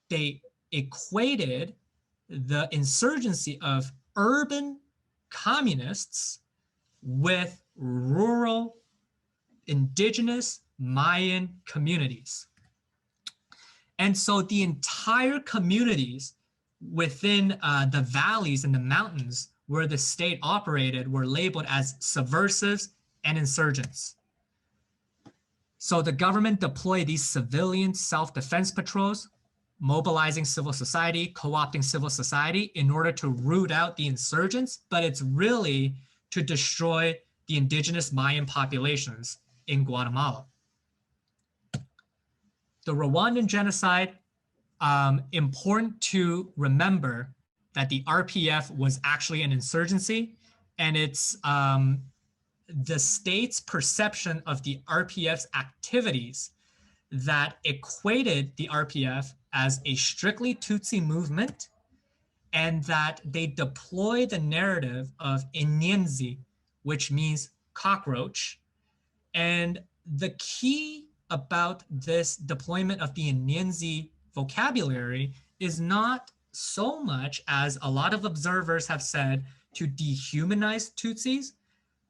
B: They equated the insurgency of urban communists with rural indigenous Mayan communities. And so the entire communities within the valleys and the mountains where the state operated were labeled as subversives and insurgents. So the government deployed these civilian self-defense patrols, mobilizing civil society, co-opting civil society in order to root out the insurgents, but it's really to destroy the indigenous Mayan populations in Guatemala. The Rwandan genocide, important to remember that the RPF was actually an insurgency, and it's the state's perception of the RPF's activities that equated the RPF as a strictly Tutsi movement, and that they deploy the narrative of Inyenzi, which means cockroach. And the key about this deployment of the Inyenzi vocabulary is not so much, as a lot of observers have said, to dehumanize Tutsis,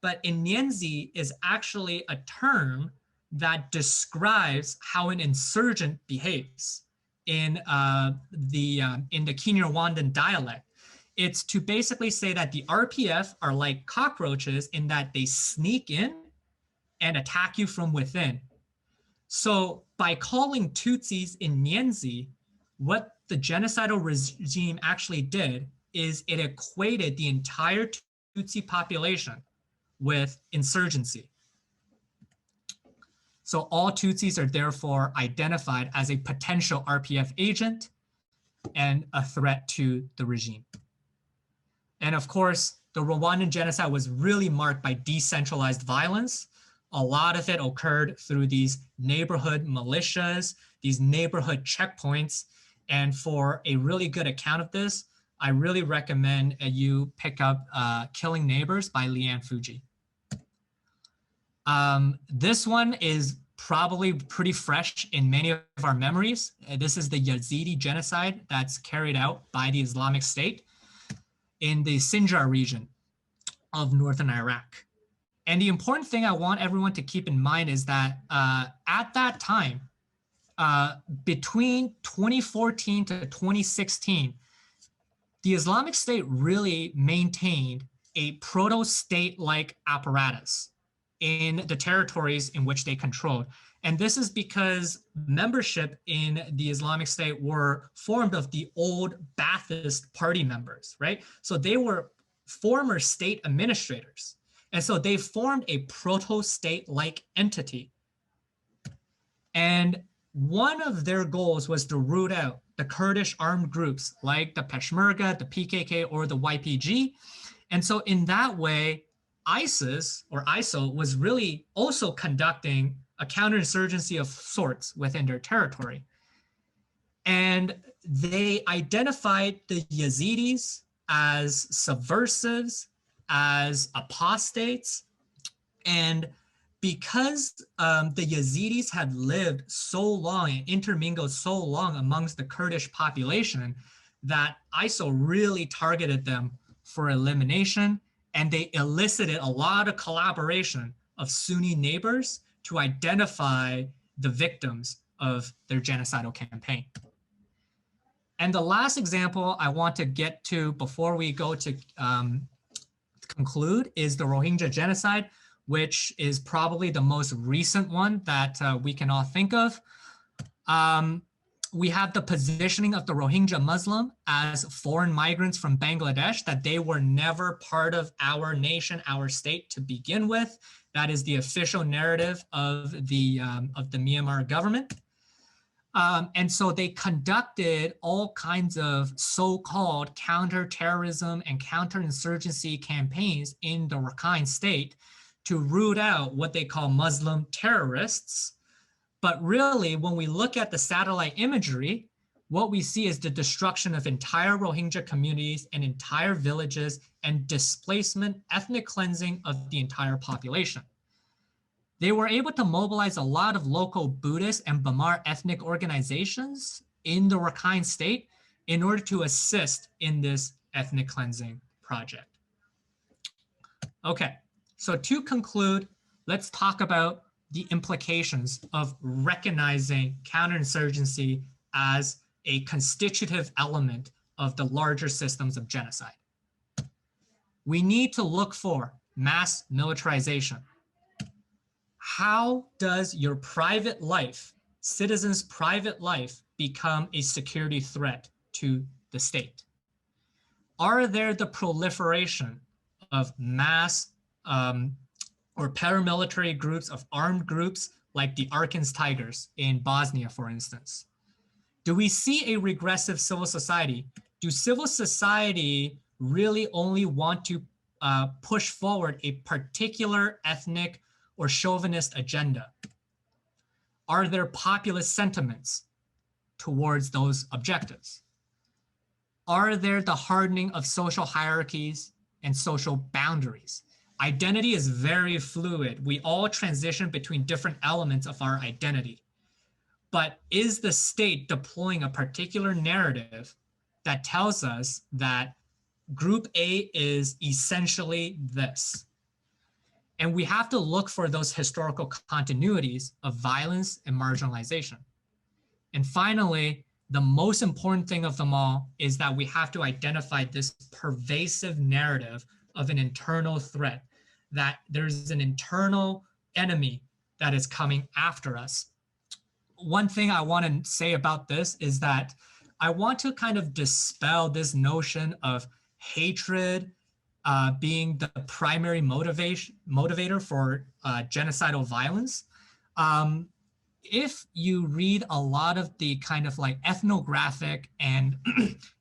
B: but Inyenzi is actually a term that describes how an insurgent behaves in the Kinyarwandan dialect. It's to basically say that the RPF are like cockroaches in that they sneak in and attack you from within. So by calling Tutsis Inyenzi, what the genocidal regime actually did is it equated the entire Tutsi population with insurgency. So all Tutsis are therefore identified as a potential RPF agent and a threat to the regime. And of course, the Rwandan genocide was really marked by decentralized violence. A lot of it occurred through these neighborhood militias, these neighborhood checkpoints. And for a really good account of this, I really recommend you pick up Killing Neighbors by Leanne Fuji. This one is probably pretty fresh in many of our memories. This is the Yazidi genocide that's carried out by the Islamic State in the Sinjar region of northern Iraq. And the important thing I want everyone to keep in mind is that at that time, between 2014 to 2016, the Islamic State really maintained a proto-state-like apparatus in the territories in which they controlled. And this is because membership in the Islamic State were formed of the old Ba'athist party members, right? So they were former state administrators. And so they formed a proto-state-like entity. And one of their goals was to root out the Kurdish armed groups like the Peshmerga, the PKK, or the YPG. And so in that way, ISIS or ISIL was really also conducting a counterinsurgency of sorts within their territory. And they identified the Yazidis as subversives, as apostates. And because the Yazidis had lived so long and intermingled so long amongst the Kurdish population, that ISIL really targeted them for elimination. And they elicited a lot of collaboration of Sunni neighbors to identify the victims of their genocidal campaign. And the last example I want to get to before we go to conclude is the Rohingya Genocide, which is probably the most recent one that we can all think of. We have the positioning of the Rohingya Muslim as foreign migrants from Bangladesh, that they were never part of our nation, our state to begin with. That is the official narrative of the Myanmar government. And so they conducted all kinds of so-called counterterrorism and counterinsurgency campaigns in the Rakhine state to root out what they call Muslim terrorists. But really, when we look at the satellite imagery, what we see is the destruction of entire Rohingya communities and entire villages and displacement, ethnic cleansing of the entire population. They were able to mobilize a lot of local Buddhist and Bamar ethnic organizations in the Rakhine state in order to assist in this ethnic cleansing project. Okay, so to conclude, let's talk about the implications of recognizing counterinsurgency as a constitutive element of the larger systems of genocide. We need to look for mass militarization. How does your private life, citizens' private life, become a security threat to the state? Are there the proliferation of mass or paramilitary groups, of armed groups like the Arkan's Tigers in Bosnia, for instance? Do we see a regressive civil society? Do civil society really only want to push forward a particular ethnic or chauvinist agenda? Are there populist sentiments towards those objectives? Are there the hardening of social hierarchies and social boundaries? Identity is very fluid. We all transition between different elements of our identity. But is the state deploying a particular narrative that tells us that Group A is essentially this? And we have to look for those historical continuities of violence and marginalization. And finally, the most important thing of them all is that we have to identify this pervasive narrative of an internal threat, that there's an internal enemy that is coming after us. One thing I want to say about this is that I want to kind of dispel this notion of hatred being the primary motivator for genocidal violence. If you read a lot of the kind of like ethnographic and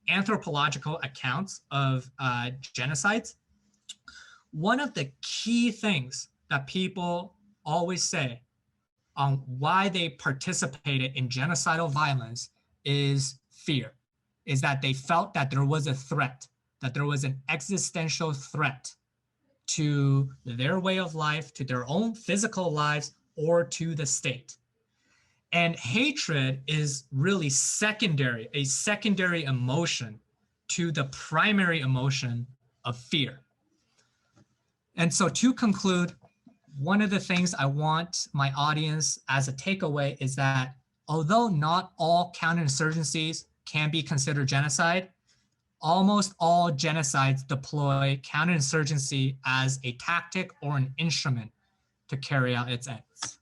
B: anthropological accounts of genocides, one of the key things that people always say on why they participated in genocidal violence is fear, is that they felt that there was a threat, that there was an existential threat to their way of life, to their own physical lives, or to the state. And hatred is really secondary, a secondary emotion to the primary emotion of fear. And so to conclude, one of the things I want my audience as a takeaway is that although not all counterinsurgencies can be considered genocide, almost all genocides deploy counterinsurgency as a tactic or an instrument to carry out its ends.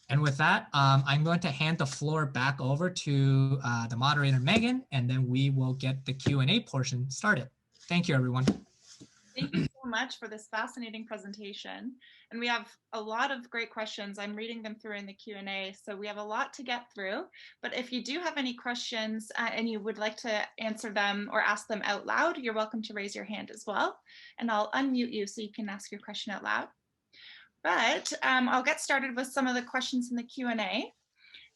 B: And with that, I'm going to hand the floor back over to the moderator, Megan, and then we will get the Q&A portion started. Thank you, everyone.
A: Thank you so much for this fascinating presentation. And we have a lot of great questions. I'm reading them through in the Q&A, so we have a lot to get through. But if you do have any questions and you would like to answer them or ask them out loud, you're welcome to raise your hand as well. And I'll unmute you so you can ask your question out loud. But I'll get started with some of the questions in the Q&A.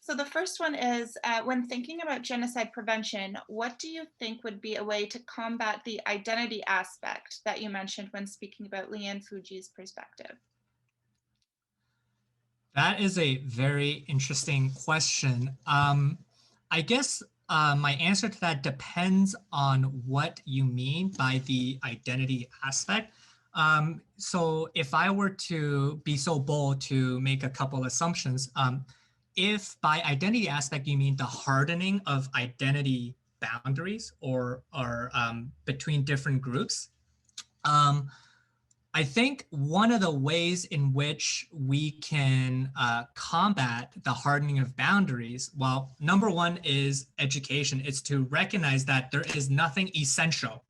A: So the first one is, when thinking about genocide prevention, what do you think would be a way to combat the identity aspect that you mentioned when speaking about Leanne Fuji's perspective?
B: That is a very interesting question. I guess my answer to that depends on what you mean by the identity aspect. So if I were to be so bold to make a couple assumptions, if by identity aspect you mean the hardening of identity boundaries or between different groups, I think one of the ways in which we can combat the hardening of boundaries, well, number one is education. It's to recognize that there is nothing essential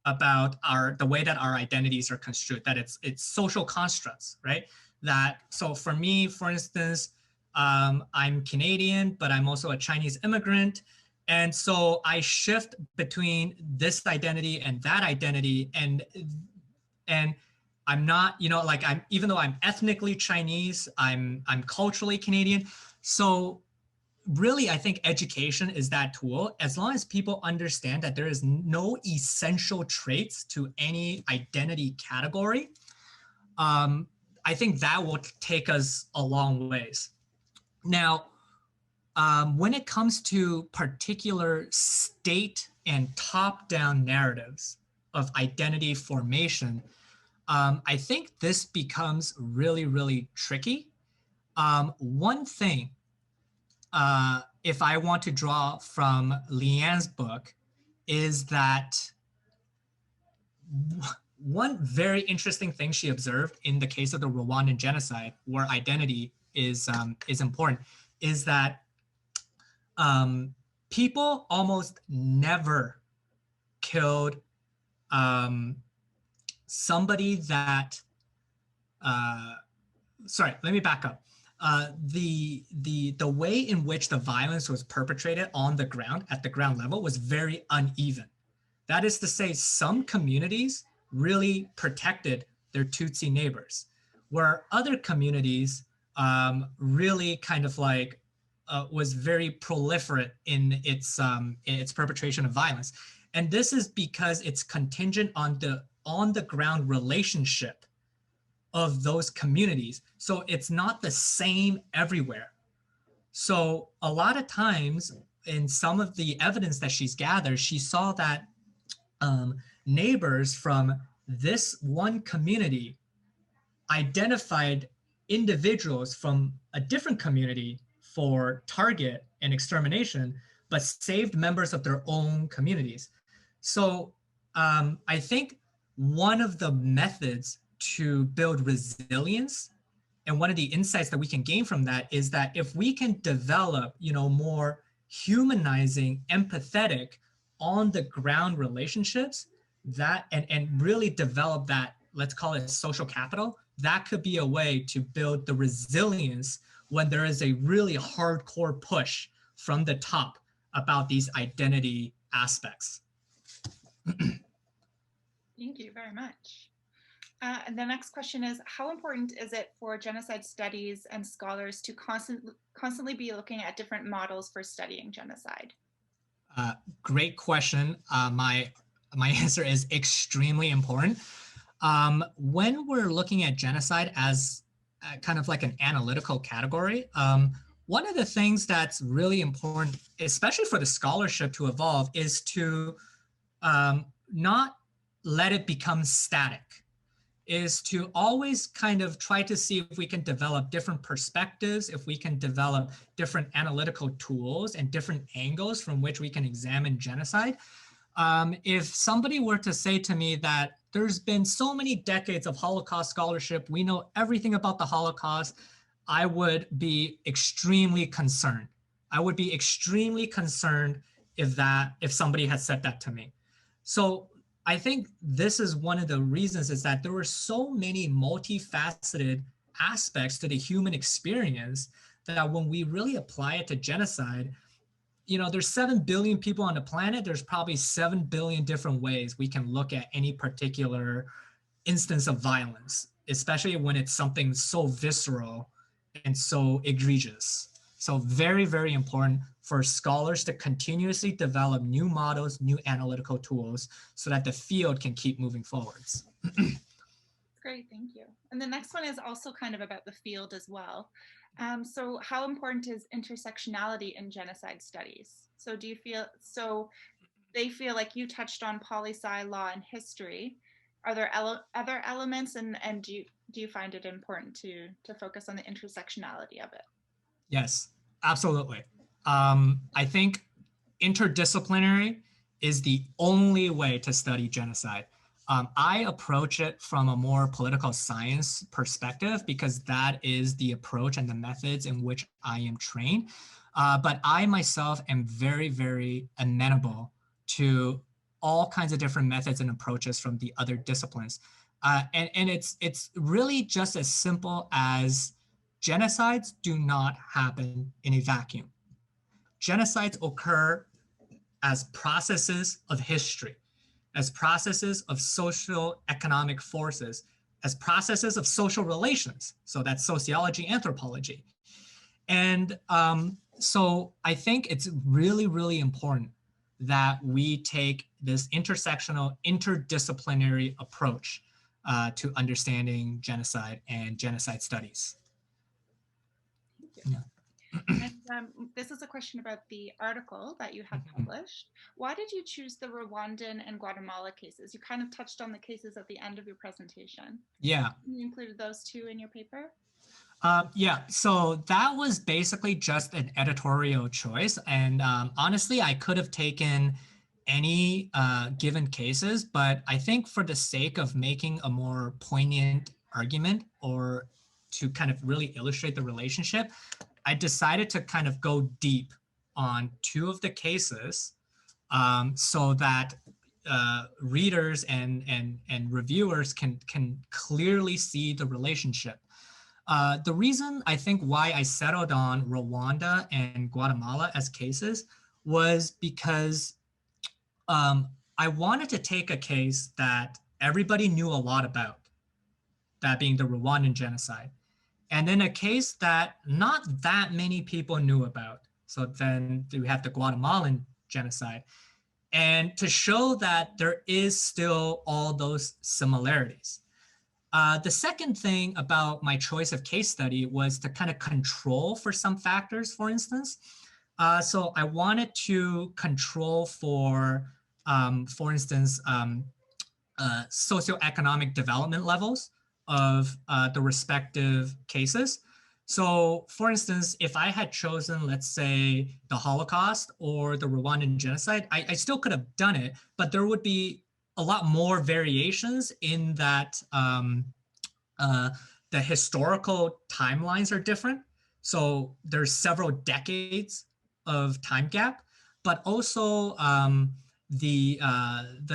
B: about the way that our identities are construed, that it's social constructs, right? That, so for me, for instance, I'm Canadian, but I'm also a Chinese immigrant. And so I shift between this identity and that identity. And I'm not, like even though I'm ethnically Chinese, I'm culturally Canadian. So really, I think education is that tool. As long as people understand that there is no essential traits to any identity category, I think that will take us a long ways. Now, when it comes to particular state and top-down narratives of identity formation, I think this becomes really, really tricky. One thing, if I want to draw from Leanne's book, is that one very interesting thing she observed in the case of the Rwandan genocide, where identity is important, is that people almost never killed somebody that, sorry, let me back up. The way in which the violence was perpetrated on the ground, at the ground level, was very uneven. That is to say, some communities really protected their Tutsi neighbors, where other communities really kind of like was very proliferate in its perpetration of violence. And this is because it's contingent on the ground relationship of those communities. So it's not the same everywhere. So a lot of times in some of the evidence that she's gathered, she saw that neighbors from this one community identified individuals from a different community for target and extermination, but saved members of their own communities. So I think one of the methods to build resilience, and one of the insights that we can gain from that, is that if we can develop, more humanizing, empathetic, on the ground relationships, that and really develop that, let's call it social capital, that could be a way to build the resilience when there is a really hardcore push from the top about these identity aspects.
A: Thank you very much. And the next question is, how important is it for genocide studies and scholars to constantly be looking at different models for studying genocide?
B: Great question. My answer is extremely important. When we're looking at genocide as kind of like an analytical category, one of the things that's really important, especially for the scholarship to evolve, is to not let it become static, is to always kind of try to see if we can develop different perspectives, if we can develop different analytical tools and different angles from which we can examine genocide. If somebody were to say to me that there's been so many decades of Holocaust scholarship, we know everything about the Holocaust, I would be extremely concerned. I would be extremely concerned if somebody had said that to me. So I think this is one of the reasons, is that there were so many multifaceted aspects to the human experience that when we really apply it to genocide, there's 7 billion people on the planet. There's probably 7 billion different ways we can look at any particular instance of violence, especially when it's something so visceral and so egregious. So very, very important for scholars to continuously develop new models, new analytical tools, so that the field can keep moving forwards.
A: Great, thank you. And the next one is also kind of about the field as well. So how important is intersectionality in genocide studies? So they feel like you touched on poli-sci, law, and history. Are there other elements, and do you find it important to focus on the intersectionality of it?
B: Yes, absolutely. I think interdisciplinary is the only way to study genocide. I approach it from a more political science perspective because that is the approach and the methods in which I am trained. But I myself am very, very amenable to all kinds of different methods and approaches from the other disciplines. And it's really just as simple as genocides do not happen in a vacuum. Genocides occur as processes of history, as processes of social economic forces, as processes of social relations. So that's sociology, anthropology. And so I think it's really, really important that we take this intersectional, interdisciplinary approach to understanding genocide and genocide studies.
A: Yeah. And this is a question about the article that you have published. Why did you choose the Rwandan and Guatemala cases? You kind of touched on the cases at the end of your presentation.
B: Yeah.
A: You included those two in your paper?
B: Yeah, so that was basically just an editorial choice. And honestly, I could have taken any given cases, but I think for the sake of making a more poignant argument or to kind of really illustrate the relationship, I decided to kind of go deep on two of the cases so that readers and reviewers can clearly see the relationship. The reason I think why I settled on Rwanda and Guatemala as cases was because I wanted to take a case that everybody knew a lot about, that being the Rwandan genocide, and then a case that not that many people knew about. So then we have the Guatemalan genocide, and to show that there is still all those similarities. The second thing about my choice of case study was to kind of control for some factors, for instance. So I wanted to control for instance, socioeconomic development levels of the respective cases. So for instance, if I had chosen, let's say, the Holocaust or the Rwandan genocide, I still could have done it, but there would be a lot more variations in that the historical timelines are different. So there's several decades of time gap, but also the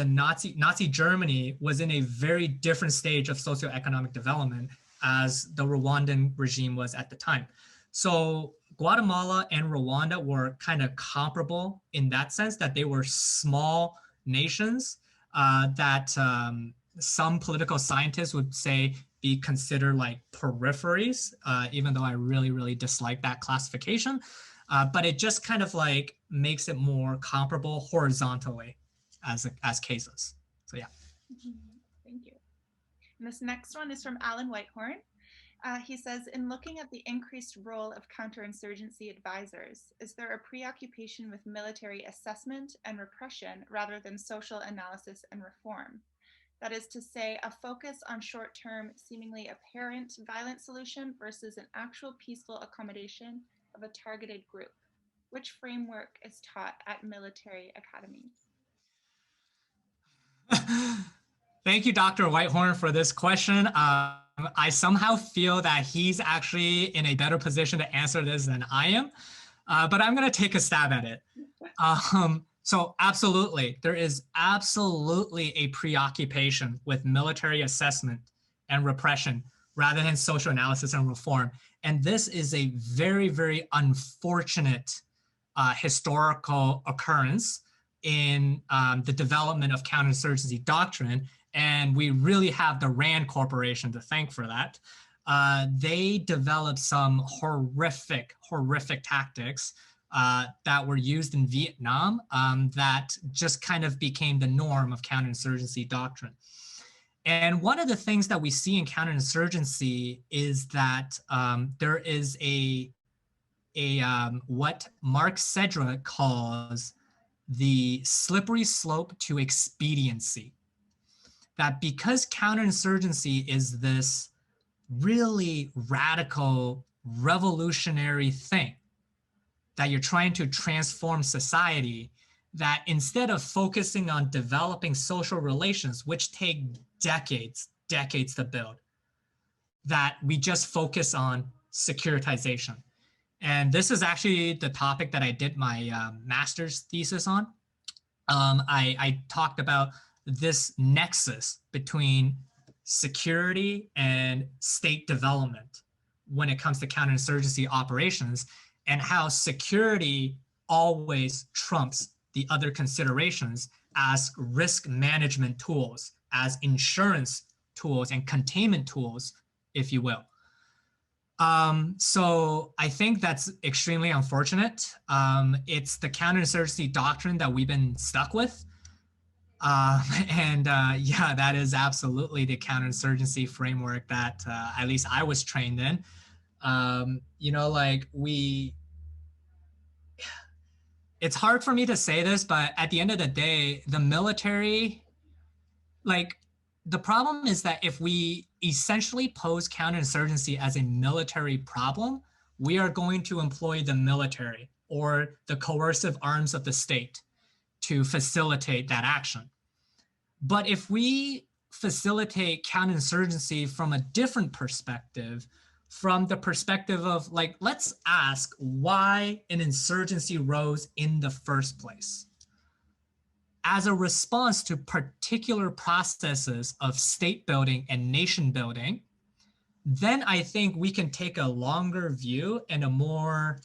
B: Nazi Germany was in a very different stage of socioeconomic development as the Rwandan regime was at the time. So Guatemala and Rwanda were kind of comparable in that sense, that they were small nations that some political scientists would say be considered like peripheries, even though I really, really dislike that classification. But it just kind of like makes it more comparable horizontally as cases. So yeah.
A: Thank you. And this next one is from Alan Whitehorn. He says, in looking at the increased role of counterinsurgency advisors, is there a preoccupation with military assessment and repression rather than social analysis and reform? That is to say, a focus on short-term, seemingly apparent violent solution versus an actual peaceful accommodation of a targeted group. Which framework is taught at military academies?
B: Thank you, Dr. Whitehorn, for this question. I somehow feel that he's actually in a better position to answer this than I am, but I'm going to take a stab at it. So absolutely, there is absolutely a preoccupation with military assessment and repression rather than social analysis and reform. And this is a very, very unfortunate historical occurrence in the development of counterinsurgency doctrine. And we really have the RAND Corporation to thank for that. They developed some horrific tactics that were used in Vietnam that just kind of became the norm of counterinsurgency doctrine. And one of the things that we see in counterinsurgency is that there is what Mark Sedgwick calls the slippery slope to expediency. That because counterinsurgency is this really radical, revolutionary thing, that you're trying to transform society, that instead of focusing on developing social relations, which take decades to build, that we just focus on securitization. And this is actually the topic that I did my master's thesis on. I talked about this nexus between security and state development, when it comes to counterinsurgency operations, and how security always trumps the other considerations as risk management tools, as insurance tools and containment tools, if you will. So I think that's extremely unfortunate. It's the counterinsurgency doctrine that we've been stuck with. Yeah, that is absolutely the counterinsurgency framework that at least I was trained in. You know, like it's hard for me to say this, but at the end of the day, the military, like, the problem is that if we essentially pose counterinsurgency as a military problem, we are going to employ the military or the coercive arms of the state to facilitate that action. But if we facilitate counterinsurgency from a different perspective, from the perspective of, like, let's ask why an insurgency rose in the first place. As a response to particular processes of state building and nation building, then I think we can take a longer view and a more,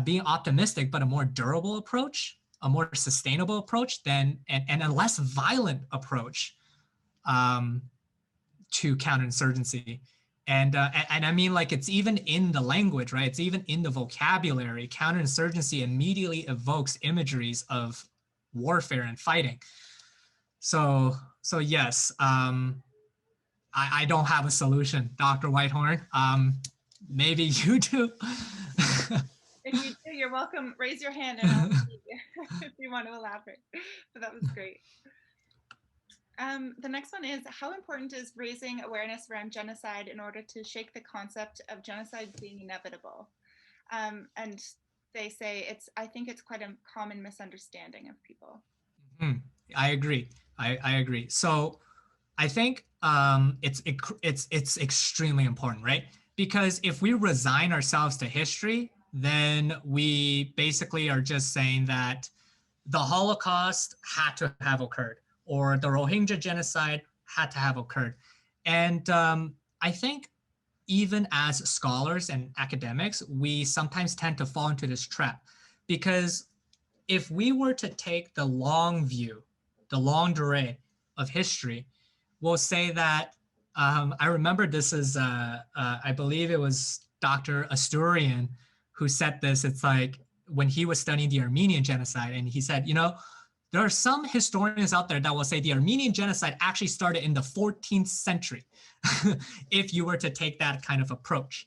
B: being optimistic, but a more durable approach, a more sustainable approach and a less violent approach to counterinsurgency. And I mean, like, it's even in the language, right? It's even in the vocabulary. Counterinsurgency immediately evokes imageries of warfare and fighting. So yes, I don't have a solution, Dr. Whitehorn. Maybe you do.
A: If you do, you're welcome. Raise your hand and I'll see if you want to elaborate. But that was great. The next one is, how important is raising awareness around genocide in order to shake the concept of genocide being inevitable? And they say I think it's quite a common misunderstanding of people.
B: Mm-hmm. I agree. I agree. So I think it's extremely important, right? Because if we resign ourselves to history, then we basically are just saying that the Holocaust had to have occurred, or the Rohingya Genocide had to have occurred. And I think even as scholars and academics, we sometimes tend to fall into this trap, because if we were to take the long view, the longue durée of history, we'll say that, I remember this is, I believe it was Dr. Asturian who said this. It's like when he was studying the Armenian Genocide, and he said, you know, there are some historians out there that will say the Armenian Genocide actually started in the 14th century, if you were to take that kind of approach.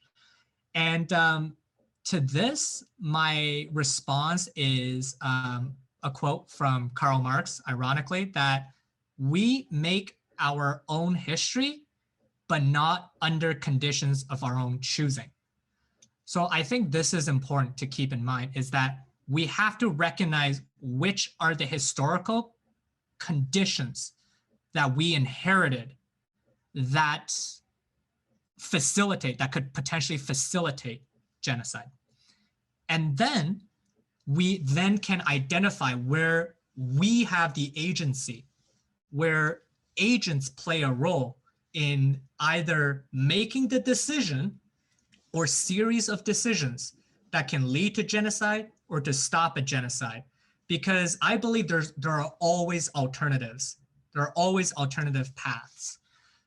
B: And to this, my response is a quote from Karl Marx, ironically, that we make our own history, but not under conditions of our own choosing. So I think this is important to keep in mind, is that we have to recognize which are the historical conditions that we inherited that could potentially facilitate genocide. And then we then can identify where we have the agency, where agents play a role in either making the decision or series of decisions that can lead to genocide or to stop a genocide. Because I believe there are always alternatives. There are always alternative paths.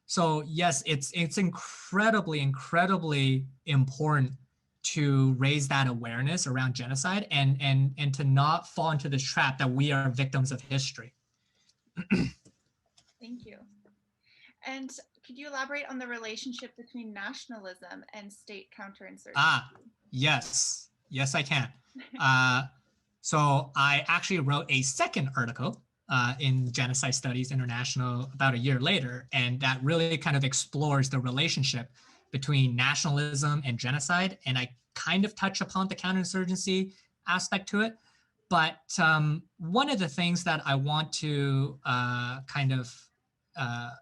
B: So yes, it's incredibly, incredibly important to raise that awareness around genocide and to not fall into this trap that we are victims of history.
A: Thank you. And could you elaborate on the relationship between nationalism and state counterinsurgency?
B: Yes. Yes, I can. So I actually wrote a second article in Genocide Studies International about a year later, and that really kind of explores the relationship between nationalism and genocide. And I kind of touch upon the counterinsurgency aspect to it. But one of the things that I want to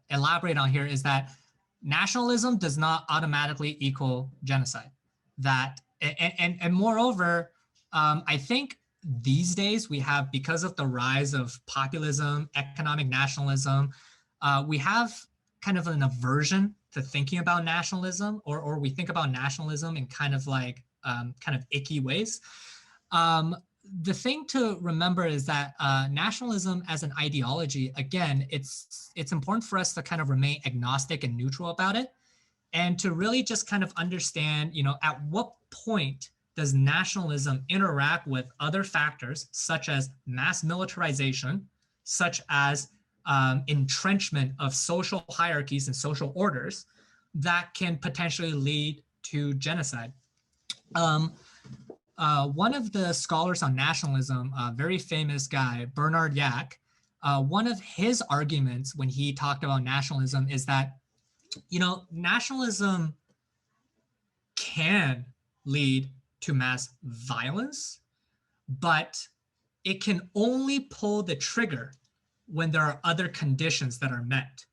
B: elaborate on here is that nationalism does not automatically equal genocide. That and moreover, I think these days we have, because of the rise of populism, economic nationalism, we have kind of an aversion to thinking about nationalism, or we think about nationalism in kind of like kind of icky ways. The thing to remember is that nationalism as an ideology, again, it's important for us to kind of remain agnostic and neutral about it, and to really just kind of understand, at what point does nationalism interact with other factors such as mass militarization, such as entrenchment of social hierarchies and social orders that can potentially lead to genocide. One of the scholars on nationalism, a very famous guy, Bernard Yack, one of his arguments when he talked about nationalism is that, nationalism can lead to mass violence, but it can only pull the trigger when there are other conditions that are met.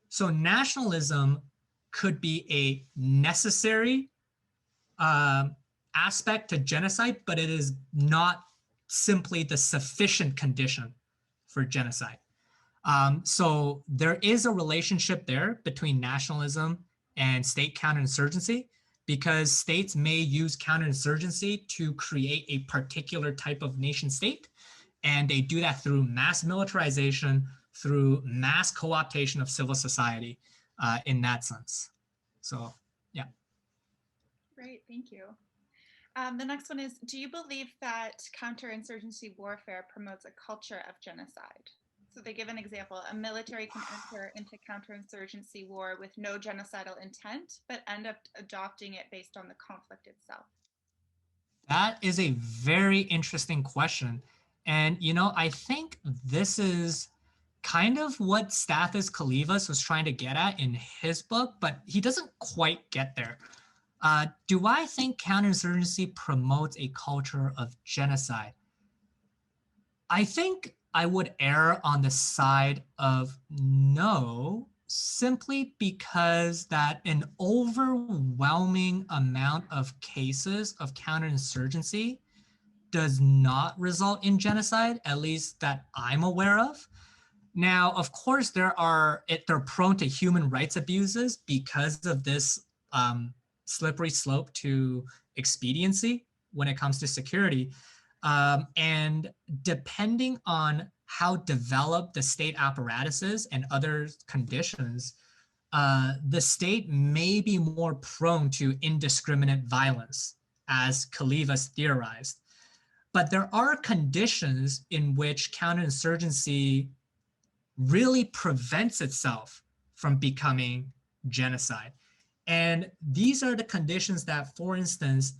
B: So nationalism could be a necessary aspect to genocide, but it is not simply the sufficient condition for genocide. So there is a relationship there between nationalism and state counterinsurgency, because states may use counterinsurgency to create a particular type of nation state. And they do that through mass militarization, through mass co-optation of civil society in that sense. So, yeah.
A: Great, thank you. The next one is, do you believe that counterinsurgency warfare promotes a culture of genocide? So they give an example: a military can enter into counterinsurgency war with no genocidal intent, but end up adopting it based on the conflict itself.
B: That is a very interesting question. And, I think this is kind of what Stathis Kalivas was trying to get at in his book, but he doesn't quite get there. Do I think counterinsurgency promotes a culture of genocide? I think I would err on the side of no, simply because that an overwhelming amount of cases of counterinsurgency does not result in genocide, at least that I'm aware of. Now, of course, they're prone to human rights abuses because of this slippery slope to expediency when it comes to security. And depending on how developed the state apparatus is and other conditions, the state may be more prone to indiscriminate violence, as Kalivas theorized. But there are conditions in which counterinsurgency really prevents itself from becoming genocide. And these are the conditions that, for instance,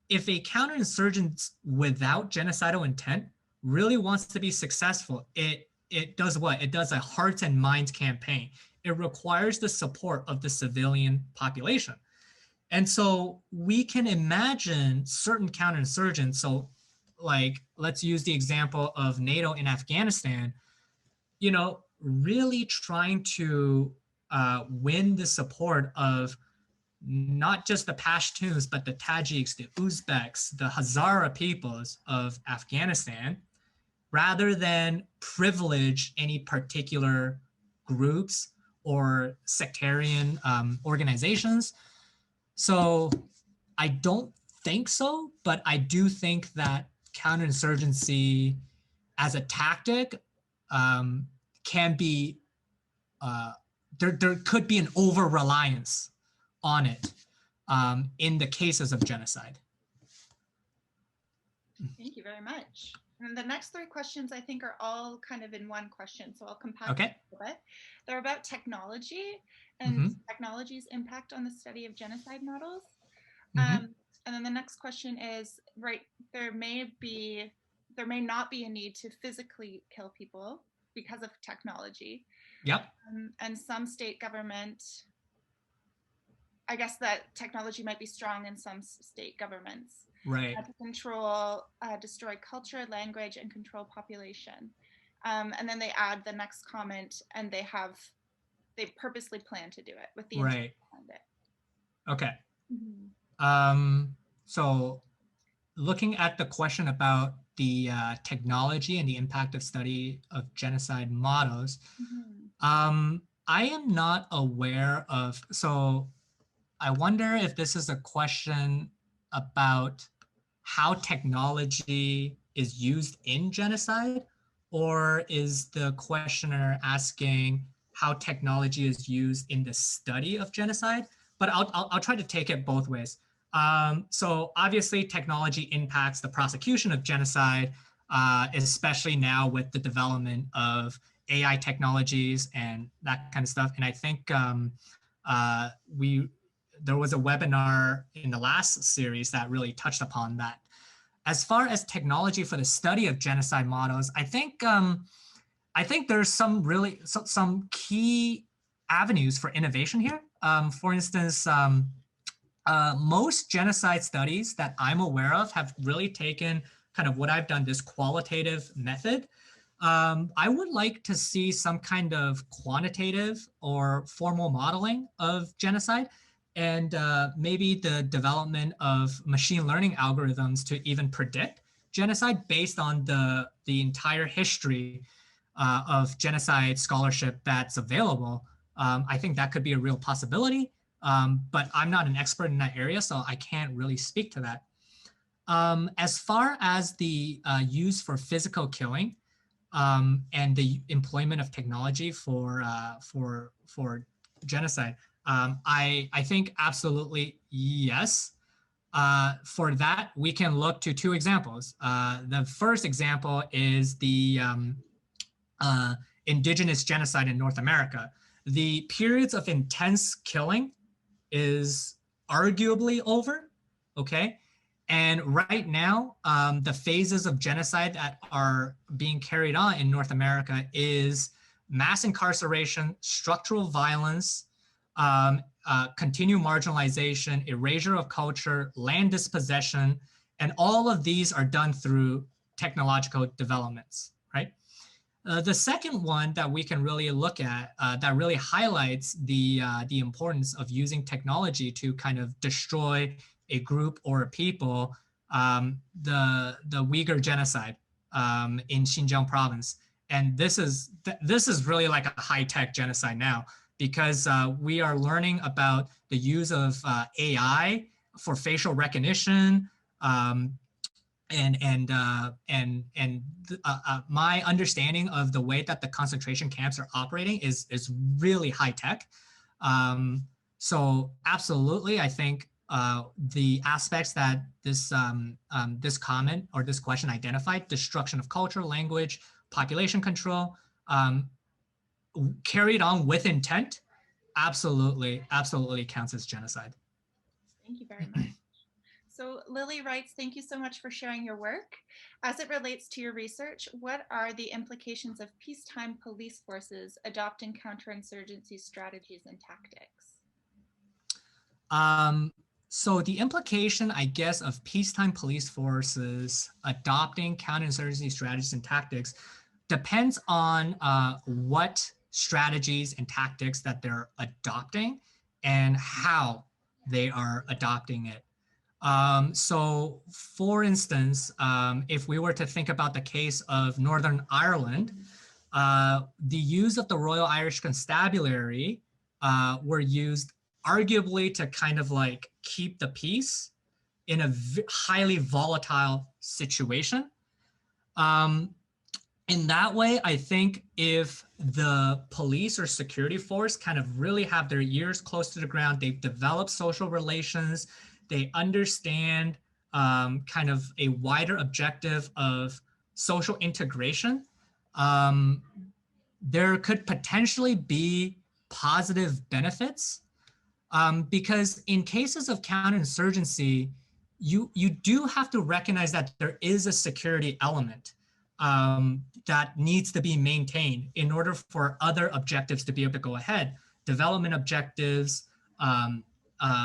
B: if a counterinsurgent without genocidal intent really wants to be successful, it does what? It does a hearts and minds campaign. It requires the support of the civilian population. And so we can imagine certain counterinsurgents. So like, let's use the example of NATO in Afghanistan, really trying to win the support of not just the Pashtuns, but the Tajiks, the Uzbeks, the Hazara peoples of Afghanistan, rather than privilege any particular groups or sectarian organizations. So I don't think so, but I do think that counterinsurgency as a tactic can be, there could be an over-reliance on it in the cases of genocide.
A: Thank you very much. And the next three questions, I think, are all kind of in one question, so I'll compact
B: Okay.
A: it a little bit. They're about technology and technology's impact on the study of genocide models. And then the next question is, right, there may not be a need to physically kill people because of technology.
B: Yep.
A: And some state government, I guess that technology might be strong in some state governments.
B: Right.
A: To control, destroy culture, language, and control population. And then they add the next comment, and they purposely plan to do it with the intent behind it.
B: Okay. So looking at the question about the technology and the impact of study of genocide models, I am not aware of, so I wonder if this is a question about how technology is used in genocide, or is the questioner asking how technology is used in the study of genocide? But I'll try to take it both ways. So obviously technology impacts the prosecution of genocide, especially now with the development of AI technologies and that kind of stuff. And I think we there was a webinar in the last series that really touched upon that. As far as technology for the study of genocide models, I think there's some key avenues for innovation here. For instance, most genocide studies that I'm aware of have really taken kind of what I've done, this qualitative method. I would like to see some kind of quantitative or formal modeling of genocide, and maybe the development of machine learning algorithms to even predict genocide based on the entire history of genocide scholarship that's available. I think that could be a real possibility, but I'm not an expert in that area, so I can't really speak to that. As far as the use for physical killing, and the employment of technology for genocide, I think absolutely yes. For that, we can look to two examples. The first example is the indigenous genocide in North America. The periods of intense killing is arguably over, okay? And right now, the phases of genocide that are being carried on in North America is mass incarceration, structural violence, continued marginalization, erasure of culture, land dispossession, and all of these are done through technological developments, right? The second one that we can really look at that really highlights the importance of using technology to kind of destroy a group or a people, the Uyghur genocide in Xinjiang province. And this is really like a high-tech genocide now, because we are learning about the use of AI for facial recognition, my understanding of the way that the concentration camps are operating is really high tech. So absolutely, I think the aspects that this comment or this question identified, destruction of culture, language, population control, carried on with intent, absolutely counts as genocide.
A: Thank you very much. So Lily writes, thank you so much for sharing your work. As it relates to your research, what are the implications of peacetime police forces adopting counterinsurgency strategies and tactics?
B: So the implication, I guess, of peacetime police forces adopting counterinsurgency strategies and tactics depends on what strategies and tactics that they're adopting and how they are adopting it. So for instance, if we were to think about the case of Northern Ireland, the use of the Royal Irish Constabulary were used arguably to kind of like keep the peace in a highly volatile situation. In that way, I think if the police or security force kind of really have their ears close to the ground, they've developed social relations, they understand kind of a wider objective of social integration, there could potentially be positive benefits, because in cases of counterinsurgency, you do have to recognize that there is a security element that needs to be maintained in order for other objectives to be able to go ahead, development objectives,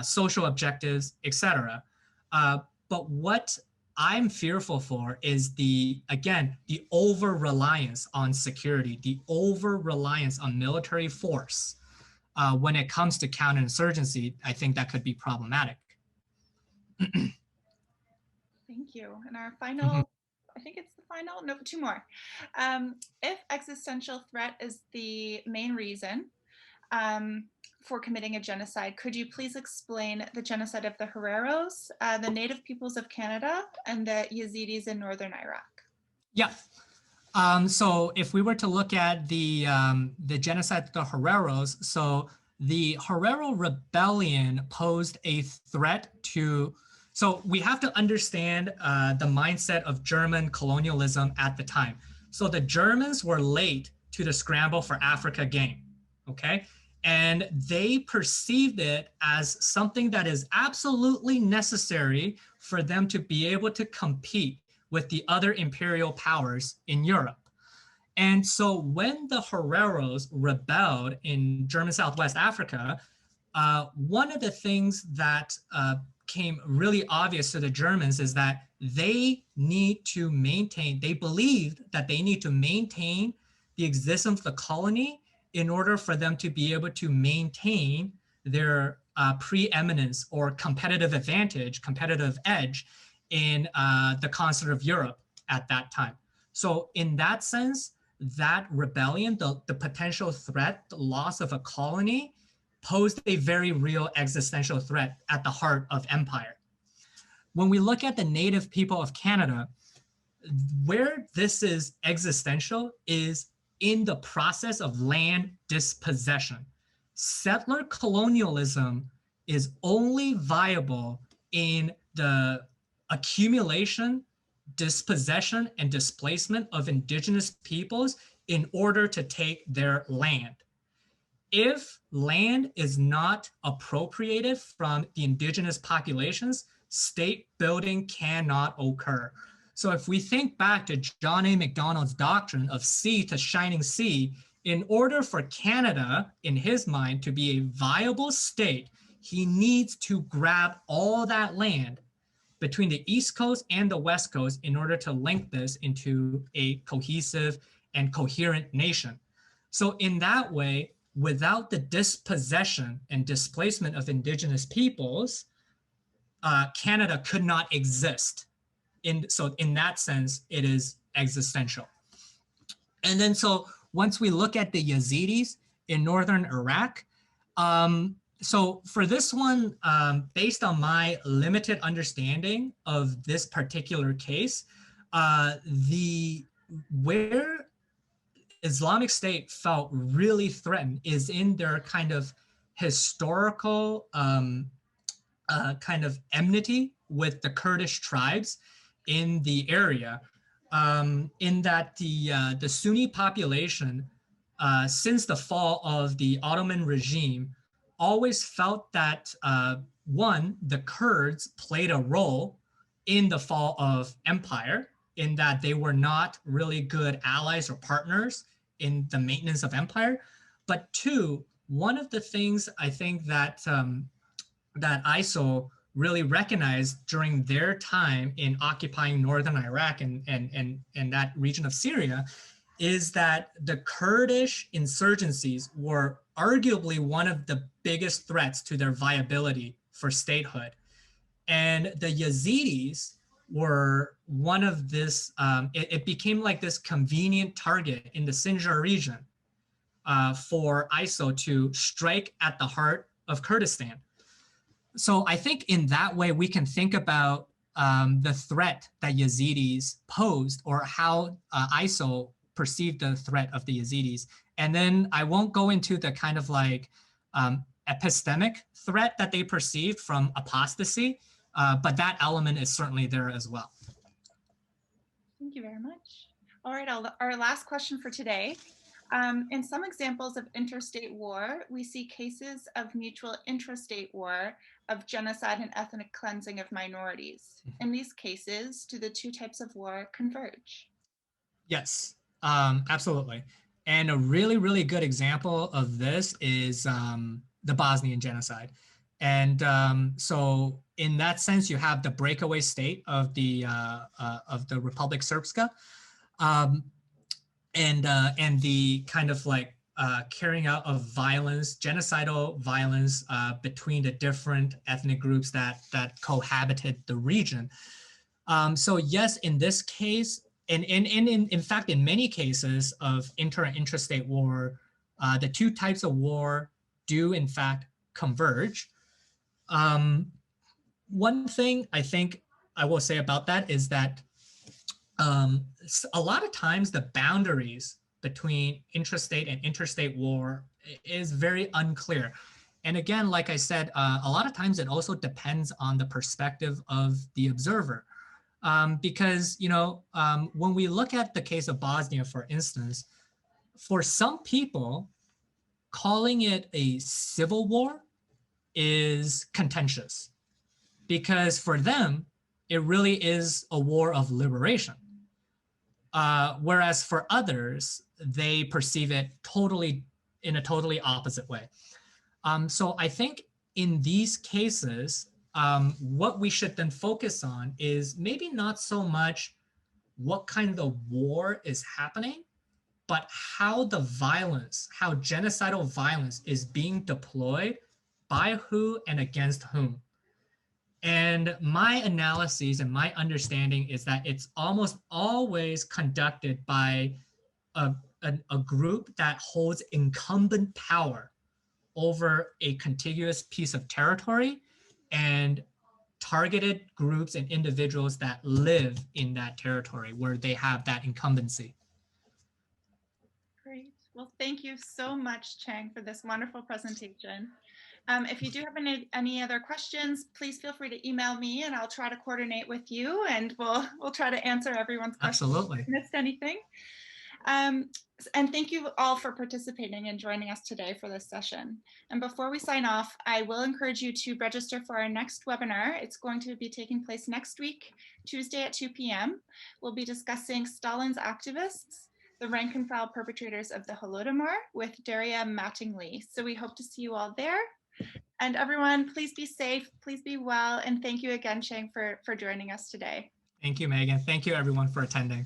B: social objectives, etc. But what I'm fearful for is the over-reliance on security, the over-reliance on military force. When it comes to counterinsurgency, I think that could be problematic.
A: Thank you. And our final, I think it's the final, no, two more. If existential threat is the main reason, for committing a genocide. Could you please explain the genocide of the Hereros, the native peoples of Canada, and the Yazidis in northern Iraq?
B: Yeah. So if we were to look at the genocide of the Hereros, so the Herero rebellion posed a threat to, so we have to understand the mindset of German colonialism at the time. So the Germans were late to the scramble for Africa game, okay? And they perceived it as something that is absolutely necessary for them to be able to compete with the other imperial powers in Europe. And so when the Hereros rebelled in German Southwest Africa, one of the things that came really obvious to the Germans is that they need to maintain, they believed that they need to maintain the existence of the colony in order for them to be able to maintain their preeminence or competitive advantage, competitive edge in the continent of Europe at that time. So in that sense, that rebellion, the potential threat, the loss of a colony, posed a very real existential threat at the heart of empire. When we look at the native people of Canada, where this is existential is in the process of land dispossession. Settler colonialism is only viable in the accumulation, dispossession, and displacement of indigenous peoples in order to take their land. If land is not appropriated from the indigenous populations, state building cannot occur. So if we think back to John A. Macdonald's doctrine of sea to shining sea, in order for Canada, in his mind, to be a viable state, he needs to grab all that land between the East Coast and the West Coast in order to link this into a cohesive and coherent nation. So in that way, without the dispossession and displacement of indigenous peoples, Canada could not exist. So in that sense, it is existential. And then so once we look at the Yazidis in northern Iraq, so for this one, based on my limited understanding of this particular case, where Islamic State felt really threatened is in their kind of historical kind of enmity with the Kurdish tribes in the area, in that the Sunni population, since the fall of the Ottoman regime, always felt that, one, the Kurds played a role in the fall of empire, in that they were not really good allies or partners in the maintenance of empire. But two, one of the things I think that that ISIL really recognized during their time in occupying northern Iraq and that region of Syria is that the Kurdish insurgencies were arguably one of the biggest threats to their viability for statehood. And the Yazidis were one of this, it became like this convenient target in the Sinjar region for ISIL to strike at the heart of Kurdistan. So I think in that way, we can think about the threat that Yazidis posed, or how ISIL perceived the threat of the Yazidis. And then I won't go into the kind of like epistemic threat that they perceived from apostasy, but that element is certainly there as well.
A: Thank you very much. All right, our last question for today. In some examples of interstate war, we see cases of mutual intrastate war, of genocide and ethnic cleansing of minorities. In these cases, do the two types of war converge?
B: Yes, absolutely. And a really, really good example of this is the Bosnian genocide. And so in that sense, you have the breakaway state of the Republic Srpska, and the kind of like carrying out of violence, genocidal violence between the different ethnic groups that cohabited the region. So yes, in this case, and in fact, in many cases of inter and intrastate war, the two types of war do in fact converge. One thing I think I will say about that is that a lot of times the boundaries between intrastate and interstate war is very unclear. And again, like I said, a lot of times it also depends on the perspective of the observer. Because, when we look at the case of Bosnia, for instance, for some people, calling it a civil war is contentious because for them, it really is a war of liberation. Whereas for others, they perceive it in a totally opposite way. So I think in these cases, what we should then focus on is maybe not so much what kind of war is happening, but how the violence, how genocidal violence is being deployed by who and against whom. And my analyses and my understanding is that it's almost always conducted by a group that holds incumbent power over a contiguous piece of territory and targeted groups and individuals that live in that territory where they have that incumbency.
A: Great. Well, thank you so much, Cheng, for this wonderful presentation. If you do have any other questions, please feel free to email me and I'll try to coordinate with you and we'll try to answer everyone's questions.
B: Absolutely.
A: If I missed anything. And thank you all for participating and joining us today for this session. And before we sign off, I will encourage you to register for our next webinar. It's going to be taking place next week, Tuesday at 2 p.m. We'll be discussing Stalin's activists, the rank and file perpetrators of the Holodomor with Daria Mattingly. So we hope to see you all there. And everyone, please be safe, please be well, and thank you again, Cheng, for joining us today.
B: Thank you, Megan. Thank you, everyone, for attending.